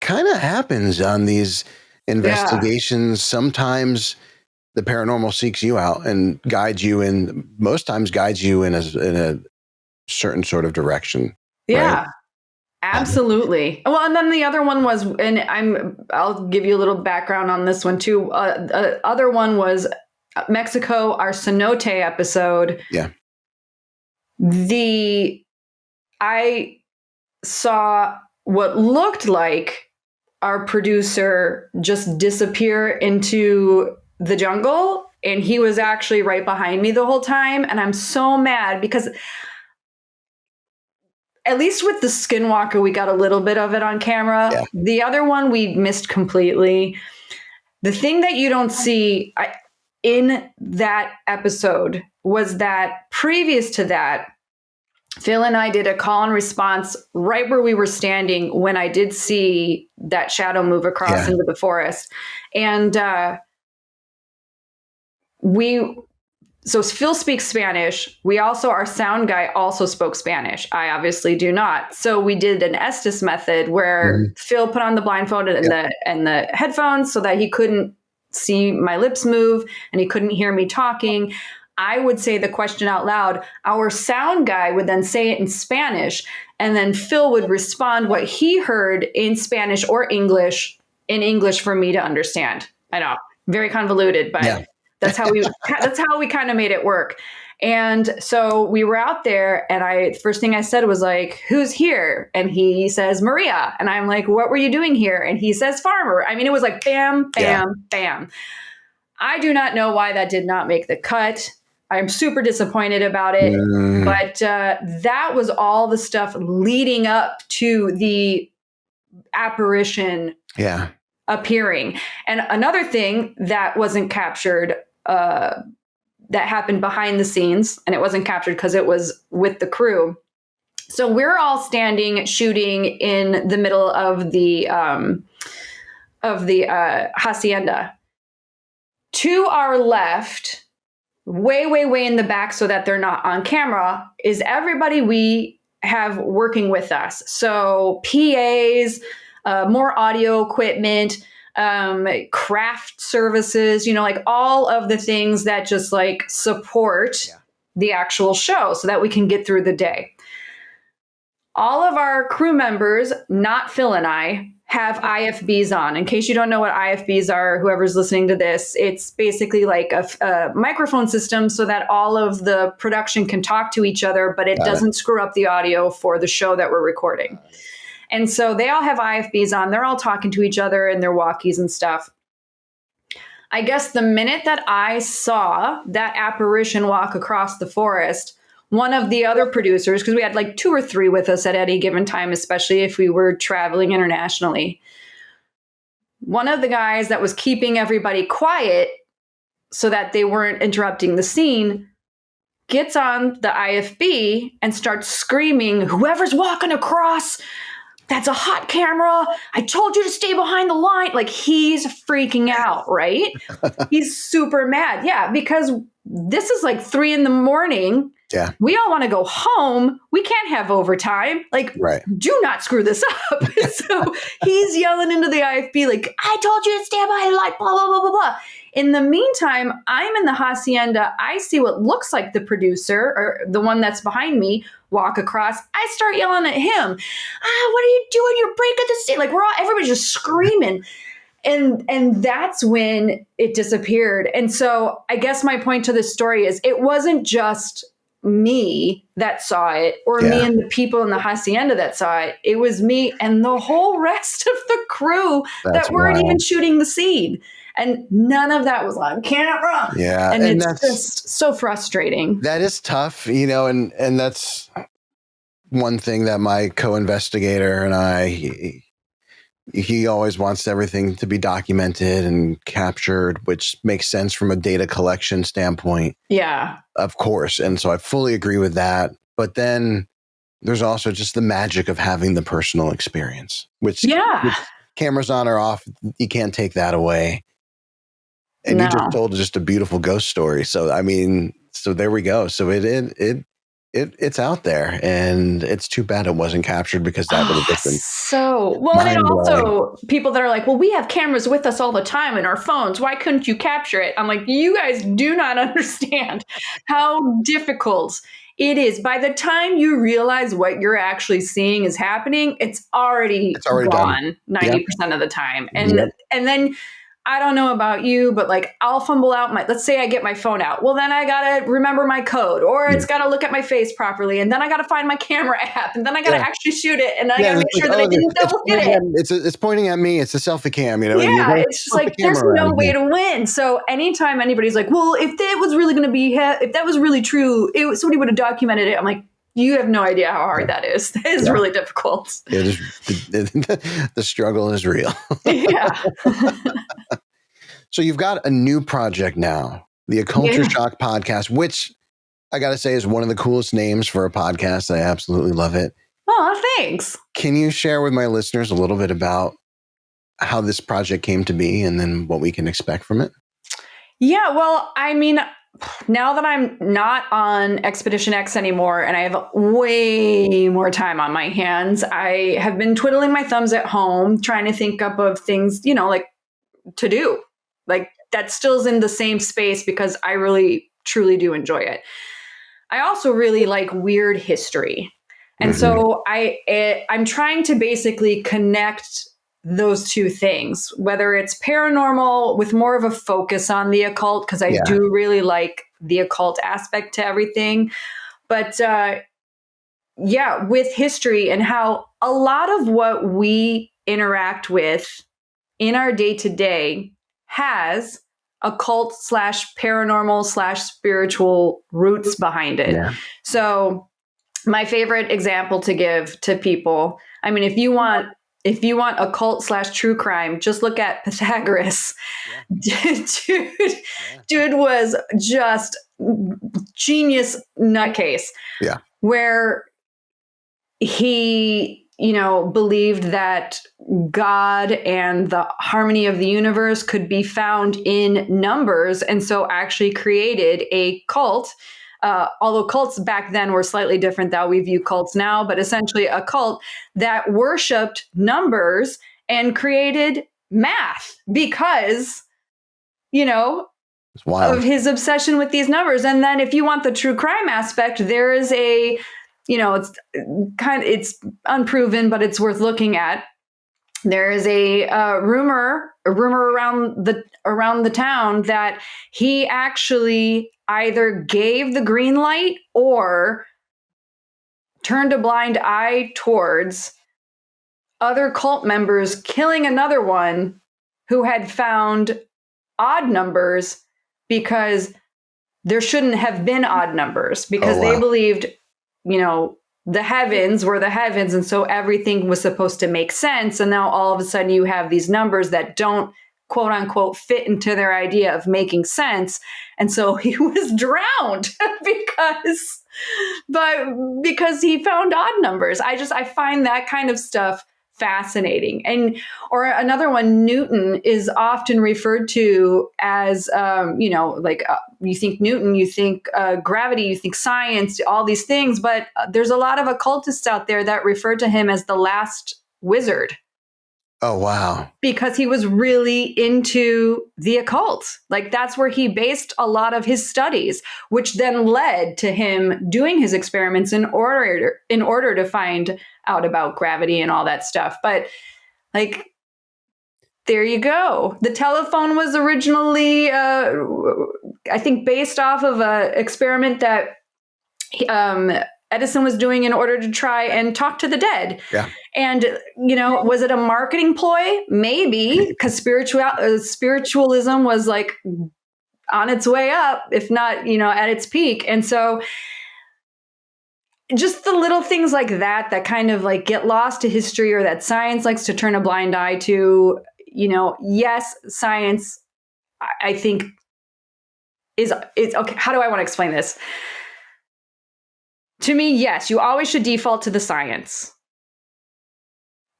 kind of happens on these investigations. Sometimes the paranormal seeks you out and guides you in, most times guides you in a certain sort of direction. Yeah. Right? Absolutely. Well, and then the other one was, and I'll give you a little background on this one too. Other one was Mexico, our cenote episode. Yeah. I saw what looked like our producer just disappear into the jungle, and he was actually right behind me the whole time. And I'm so mad because at least with the Skinwalker, we got a little bit of it on camera. Yeah. The other one we missed completely. The thing that you don't see in that episode was that previous to that, Phil and I did a call and response right where we were standing when I did see that shadow move across into the forest. And so Phil speaks Spanish. We also, our sound guy also spoke Spanish. I obviously do not. So we did an Estes method where Phil put on the blindfold and the headphones so that he couldn't see my lips move and he couldn't hear me talking. I would say the question out loud. Our sound guy would then say it in Spanish, and then Phil would respond what he heard in Spanish or English, in English for me to understand. I know, very convoluted, but that's how we kind of made it work. And so we were out there, and first thing I said was like, "Who's here?" And he says, "Maria." And I'm like, "What were you doing here?" And he says, "Farmer." I mean, it was like bam, bam, bam. I do not know why that did not make the cut. I'm super disappointed about it. But that was all the stuff leading up to the apparition appearing. And another thing that wasn't captured, that happened behind the scenes, and it wasn't captured because it was with the crew. So we're all standing shooting in the middle of the hacienda. To our left, way in the back so that they're not on camera, is everybody we have working with us. So PAs, more audio equipment, craft services, like all of the things that just like support the actual show so that we can get through the day. All of our crew members, not Phil and I, have IFBs on. In case you don't know what IFBs are, whoever's listening to this, it's basically like a microphone system so that all of the production can talk to each other, but it doesn't screw up the audio for the show that we're recording. And so they all have IFBs on. They're all talking to each other in their walkies and stuff. I guess the minute that I saw that apparition walk across the forest, one of the other producers, because we had like 2 or 3 with us at any given time, especially if we were traveling internationally, one of the guys that was keeping everybody quiet so that they weren't interrupting the scene gets on the IFB and starts screaming, "Whoever's walking across, that's a hot camera. I told you to stay behind the line." Like, he's freaking out, right? He's super mad. Yeah, because this is like 3 a.m. Yeah. We all want to go home. We can't have overtime. Like, do not screw this up. So he's yelling into the IFB, like, "I told you to stand behind the line, blah, blah, blah, blah, blah." In the meantime, I'm in the hacienda. I see what looks like the producer, or the one that's behind me, walk across. I start yelling at him. "What are you doing? You're breaking the scene." Like, everybody's just screaming. And that's when it disappeared. And so I guess my point to this story is, it wasn't just me that saw it, or me and the people in the hacienda that saw it. It was me and the whole rest of the crew that weren't even shooting the scene. And none of that was on camera. Yeah. And it's just so frustrating. That is tough, you know, and that's one thing that my co-investigator and I, he always wants everything to be documented and captured, which makes sense from a data collection standpoint. Yeah. Of course. And so I fully agree with that. But then there's also just the magic of having the personal experience, which cameras on or off, you can't take that away. And you just told just a beautiful ghost story. So, I mean, so there we go. So it's out there, and it's too bad it wasn't captured, because that would have just been so well. And also people that are like, well, we have cameras with us all the time in our phones. Why couldn't you capture it? I'm like, you guys do not understand how difficult it is. By the time you realize what you're actually seeing is happening, it's already gone done. 90% of the time. And then I don't know about you, but like I'll fumble out let's say I get my phone out. Well, then I got to remember my code, or it's got to look at my face properly. And then I got to find my camera app, and then I got to actually shoot it. And I got to make sure that I didn't double hit it. It's pointing at me. It's a selfie cam, you know? Yeah. It's just like, there's no way to win. So anytime anybody's like, well, if that was really going to be, if that was really true, somebody would have documented it. I'm like, you have no idea how hard that is. That is really difficult. The struggle is real. Yeah. So you've got a new project now, the Occulture Shock podcast, which I got to say is one of the coolest names for a podcast. I absolutely love it. Oh, thanks. Can you share with my listeners a little bit about how this project came to be, and then what we can expect from it? Yeah, well, I mean, now that I'm not on Expedition X anymore and I have way more time on my hands, I have been twiddling my thumbs at home, trying to think up of things, you know, like to do. Like that still's in the same space, because I really, truly do enjoy it. I also really like weird history. And so I'm trying to basically connect those two things, whether it's paranormal with more of a focus on the occult, because I do really like the occult aspect to everything. But with history and how a lot of what we interact with in our day-to-day has occult / paranormal / spiritual roots behind it. Yeah. So my favorite example to give to people, I mean, if you want occult / true crime, just look at Pythagoras. Yeah. Dude was just genius nutcase. Yeah. Where he, believed that God and the harmony of the universe could be found in numbers, and so actually created a cult. Although cults back then were slightly different than we view cults now, but essentially a cult that worshipped numbers and created math because, of his obsession with these numbers. And then if you want the true crime aspect, there is a, it's unproven, but it's worth looking at. There is a rumor around the town that he actually either gave the green light or turned a blind eye towards other cult members killing another one who had found odd numbers, because there shouldn't have been odd numbers, because they believed, the heavens were the heavens. And so everything was supposed to make sense. And now all of a sudden you have these numbers that don't, quote unquote, fit into their idea of making sense. And so he was drowned because he found odd numbers. I find that kind of stuff fascinating. Or another one, Newton is often referred to as, you think Newton, you think gravity, you think science, all these things. But there's a lot of occultists out there that refer to him as the last wizard. Oh, wow. Because he was really into the occult. Like that's where he based a lot of his studies, which then led to him doing his experiments in order to find out about gravity and all that stuff. But like, there you go. The telephone was originally, I think, based off of an experiment that Edison was doing in order to try and talk to the dead. Yeah. And, was it a marketing ploy? Maybe, because spiritualism was like on its way up, if not, at its peak. And so just the little things like that kind of like get lost to history, or that science likes to turn a blind eye to, yes, science, I think is okay. How do I want to explain this? To me, yes, you always should default to the science.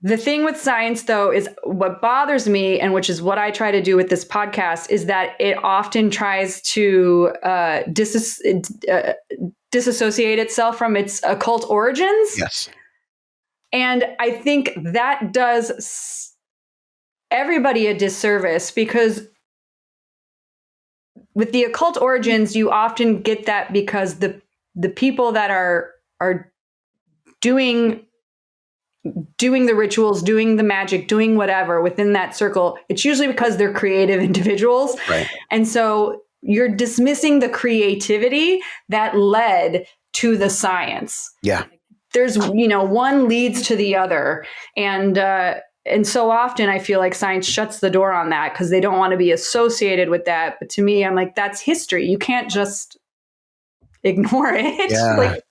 The thing with science, though, is what bothers me, and which is what I try to do with this podcast, is that it often tries to disassociate itself from its occult origins. Yes. And I think that does everybody a disservice, because with the occult origins, you often get that because the people that are doing the rituals, doing the magic, doing whatever within that circle, it's usually because they're creative individuals. Right. And so you're dismissing the creativity that led to the science. Yeah. There's, one leads to the other. And so often I feel like science shuts the door on that because they don't want to be associated with that. But to me, I'm like, that's history. You can't just ignore it. Yeah. Like,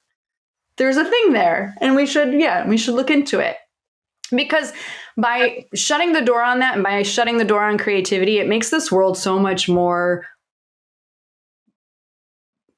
there's a thing there, and we should look into it, because by shutting the door on that, and by shutting the door on creativity, it makes this world so much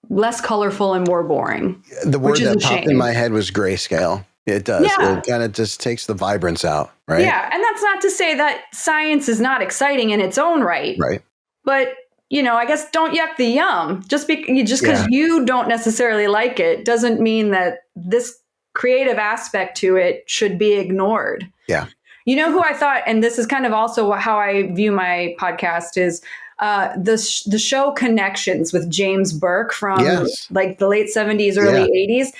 less colorful and more boring. The word that popped in my head was grayscale. It does. Yeah. It kind of just takes the vibrance out, right? Yeah, and that's not to say that science is not exciting in its own right. Right. But I guess don't yuck the yum. Just because you don't necessarily like it doesn't mean that this creative aspect to it should be ignored. Yeah. You know who I thought, and this is kind of also how I view my podcast, is the show Connections with James Burke from like the late 70s, early 80s.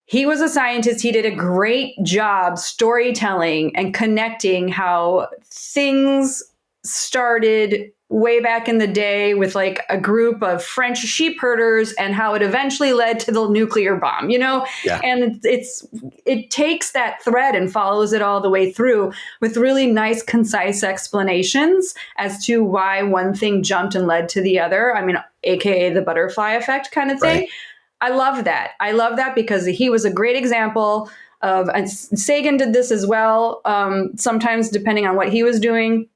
He was a scientist. He did a great job storytelling and connecting how things started way back in the day with like a group of French sheep herders, and how it eventually led to the nuclear bomb, and it takes that thread and follows it all the way through with really nice, concise explanations as to why one thing jumped and led to the other. I mean, AKA the butterfly effect kind of thing. Right. I love that because he was a great example of, and Sagan did this as well. Sometimes depending on what he was doing.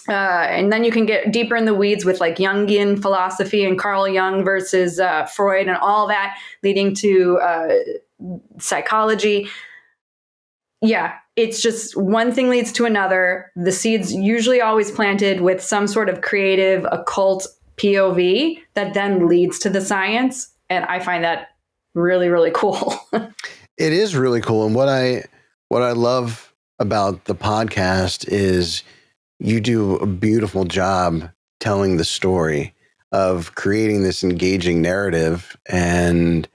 And then you can get deeper in the weeds with like Jungian philosophy and Carl Jung versus Freud and all that, leading to psychology. Yeah, it's just one thing leads to another. The seed's usually always planted with some sort of creative occult POV that then leads to the science. And I find that really, really cool. It is really cool. And what I love about the podcast is you do a beautiful job telling the story of creating this engaging narrative and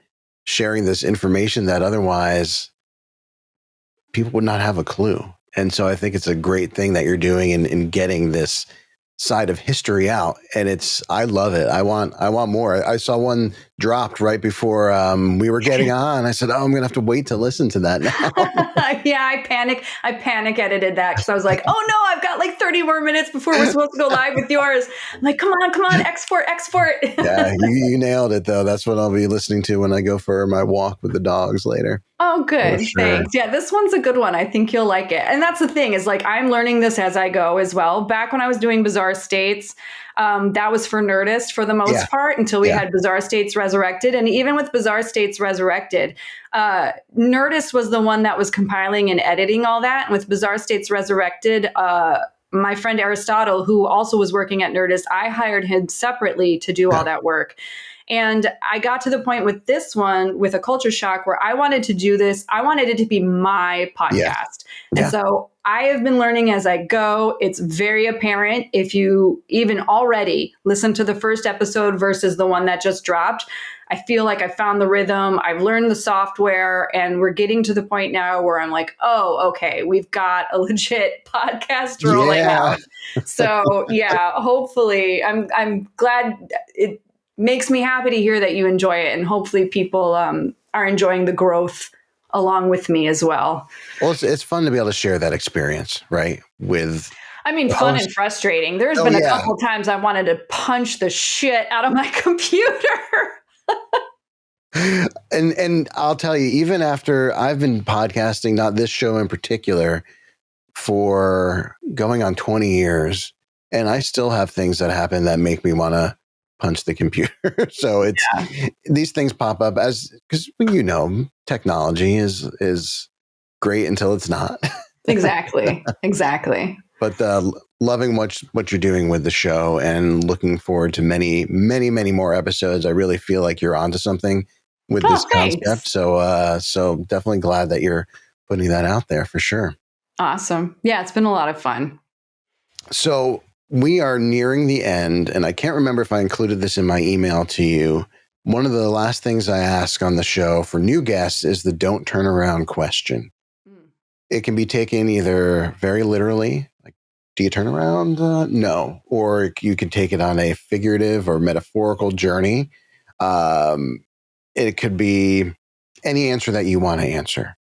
sharing this information that otherwise people would not have a clue. And so I think it's a great thing that you're doing in getting this side of history out. And I love it. I want more. I saw one dropped right before we were getting on. I said, I'm going to have to wait to listen to that now. Yeah, I panic edited that because I was like, oh no, I've got like 30 more minutes before we're supposed to go live with yours. I'm like, come on, export. Yeah, you nailed it though. That's what I'll be listening to when I go for my walk with the dogs later. Oh, good. Sure. Thanks. Yeah, this one's a good one. I think you'll like it. And that's the thing is like, I'm learning this as I go as well. Back when I was doing Bizarre States, that was for Nerdist for the most part until we had Bizarre States Resurrected. And even with Bizarre States Resurrected, Nerdist was the one that was compiling and editing all that. And with Bizarre States Resurrected, my friend Aristotle, who also was working at Nerdist, I hired him separately to do all that work. And I got to the point with this one, with Occulture Shock, where I wanted to do this. I wanted it to be my podcast. And so I have been learning as I go. It's very apparent if you even already listen to the first episode versus the one that just dropped. I feel like I found the rhythm. I've learned the software, and we're getting to the point now where I'm like, oh, okay, we've got a legit podcast rolling out. So hopefully I'm glad it makes me happy to hear that you enjoy it, and hopefully people are enjoying the growth along with me as well. Well, it's fun to be able to share that experience, right? With I mean, fun and frustrating. There's been a couple times I wanted to punch the shit out of my computer. And I'll tell you, even after I've been podcasting, not this show in particular, for going on 20 years, and I still have things that happen that make me want to punch the computer. So it's these things pop up because technology is great until it's not. Exactly. But loving what you're doing with the show and looking forward to many, many, many more episodes. I really feel like you're onto something with this concept. So definitely glad that you're putting that out there for sure. Awesome. Yeah, it's been a lot of fun. So we are nearing the end, and I can't remember if I included this in my email to you. One of the last things I ask on the show for new guests is the don't turn around question. It can be taken either very literally, like, do you turn around? No. Or you can take it on a figurative or metaphorical journey. It could be any answer that you want to answer.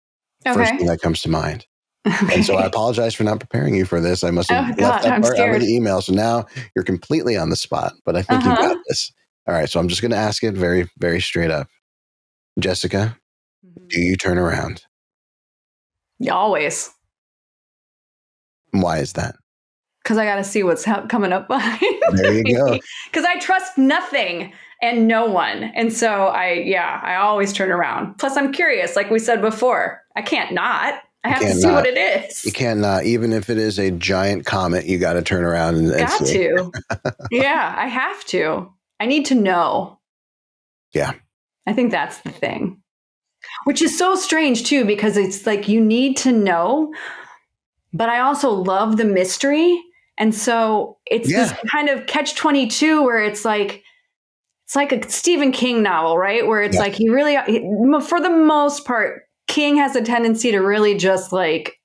Okay. First thing that comes to mind. Okay. And so I apologize for not preparing you for this. I must have left that I'm part scared. out of the email. So now you're completely on the spot, but I think you got this. All right. So I'm just going to ask it very, very straight up. Jessica, do you turn around? Always. Why is that? Because I got to see what's coming up behind There you go. Because I trust nothing and no one. And so I always turn around. Plus I'm curious, like we said before, I can't not. I have to see what it is. You can't not. Even if it is a giant comet, you got to turn around and got see. to. Yeah, I have to. I need to know. Yeah. I think that's the thing. Which is so strange too, because it's like you need to know, but I also love the mystery. And so it's this kind of catch-22 where it's like a Stephen King novel, right? Where it's like for the most part, King has a tendency to really just like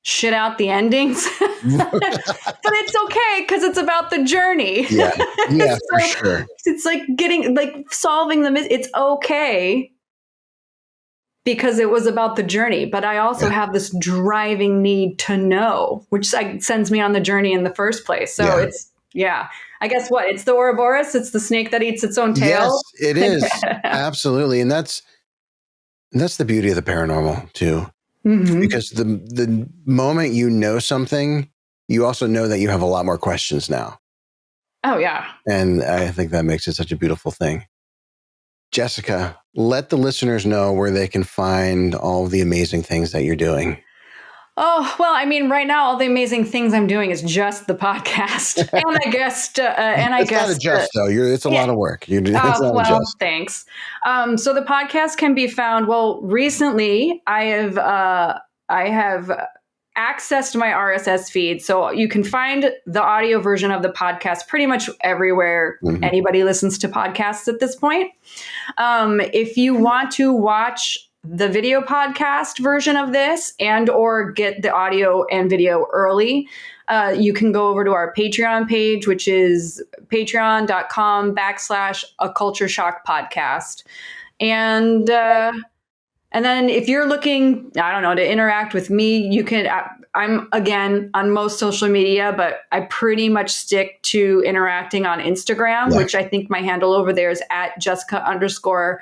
shit out the endings. But it's okay because it's about the journey. Yeah, so for sure. It's like solving it's okay because it was about the journey. But I also have this driving need to know, which sends me on the journey in the first place. So it's, I guess it's the Ouroboros. It's the snake that eats its own tail. Yes, it is. Absolutely. And that's the beauty of the paranormal too. Mm-hmm. Because the moment you know something, you also know that you have a lot more questions now. Oh, yeah. And I think that makes it such a beautiful thing. Jessica, let the listeners know where they can find all the amazing things that you're doing. Oh, well, I mean, right now, all the amazing things I'm doing is just the podcast. And I guess, it's not a just, though. It's a lot of work. Thanks. So the podcast can be found. Well, recently I have accessed my RSS feed. So you can find the audio version of the podcast pretty much everywhere anybody listens to podcasts at this point. If you want to watch the video podcast version of this and or get the audio and video early, you can go over to our Patreon page, which is patreon.com/Occulture Shock podcast. And then if you're looking, I don't know, to interact with me, you can, I'm again on most social media, but I pretty much stick to interacting on Instagram, which I think my handle over there is at Jessica_Chobot,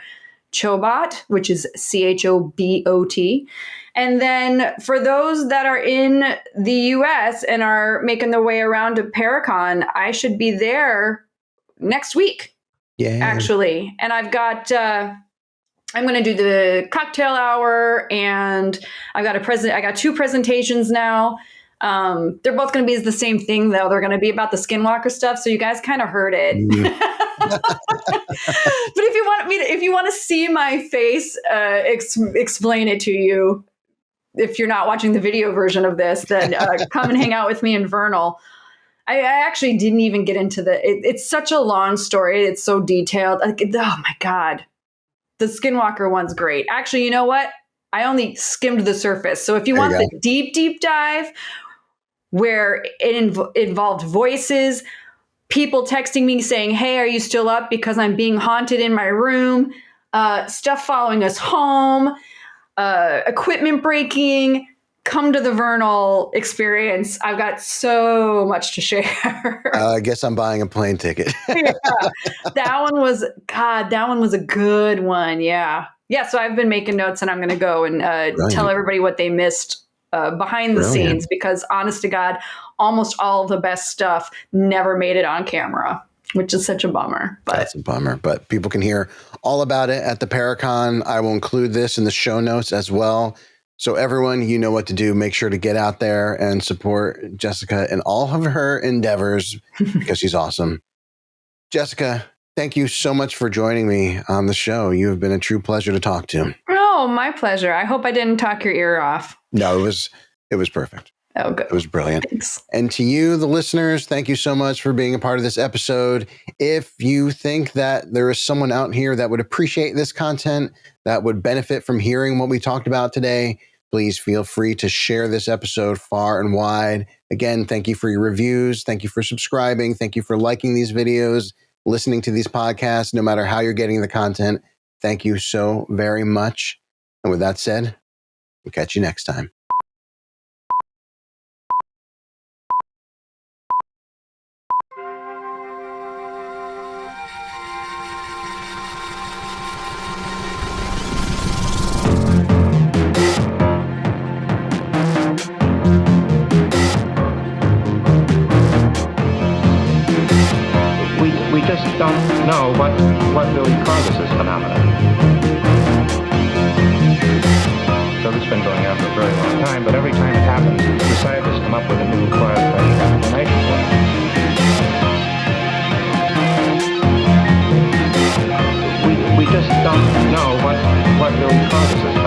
which is CHOBOT. And then for those that are in the US and are making their way around to Paracon, I should be there next week, actually. And I've got, I'm going to do the cocktail hour, and I got 2 presentations now. They're both going to be the same thing, though. They're going to be about the Skinwalker stuff. So you guys kind of heard it. But if you want to see my face, explain it to you. If you're not watching the video version of this, then come and hang out with me in Vernal. I actually didn't even get into it's such a long story. It's so detailed. Oh my God. The Skinwalker one's great. Actually, you know what? I only skimmed the surface. So if you want the deep dive where it involved voices, people texting me saying, hey, are you still up because I'm being haunted in my room? stuff following us home, equipment breaking. Come to the Vernal experience. I've got so much to share. I guess I'm buying a plane ticket. Yeah. That one was a good one. Yeah. Yeah. So I've been making notes and I'm going to go and tell everybody what they missed behind the scenes, because honest to God, almost all of the best stuff never made it on camera, which is such a bummer. But that's a bummer. But people can hear all about it at the Paracon. I will include this in the show notes as well. So everyone, you know what to do. Make sure to get out there and support Jessica in all of her endeavors because she's awesome. Jessica, thank you so much for joining me on the show. You have been a true pleasure to talk to. Oh, my pleasure. I hope I didn't talk your ear off. No, it was perfect. Oh, good. It was brilliant. Thanks. And to you, the listeners, thank you so much for being a part of this episode. If you think that there is someone out here that would appreciate this content, that would benefit from hearing what we talked about today, please feel free to share this episode far and wide. Again, thank you for your reviews. Thank you for subscribing. Thank you for liking these videos, listening to these podcasts, no matter how you're getting the content. Thank you so very much. And with that said, we'll catch you next time. We just don't know what really causes this phenomenon. So this has been going on for a very long time, but every time it happens, the scientists come up with a new qualified explanation for it. We just don't know what really causes this phenomenon.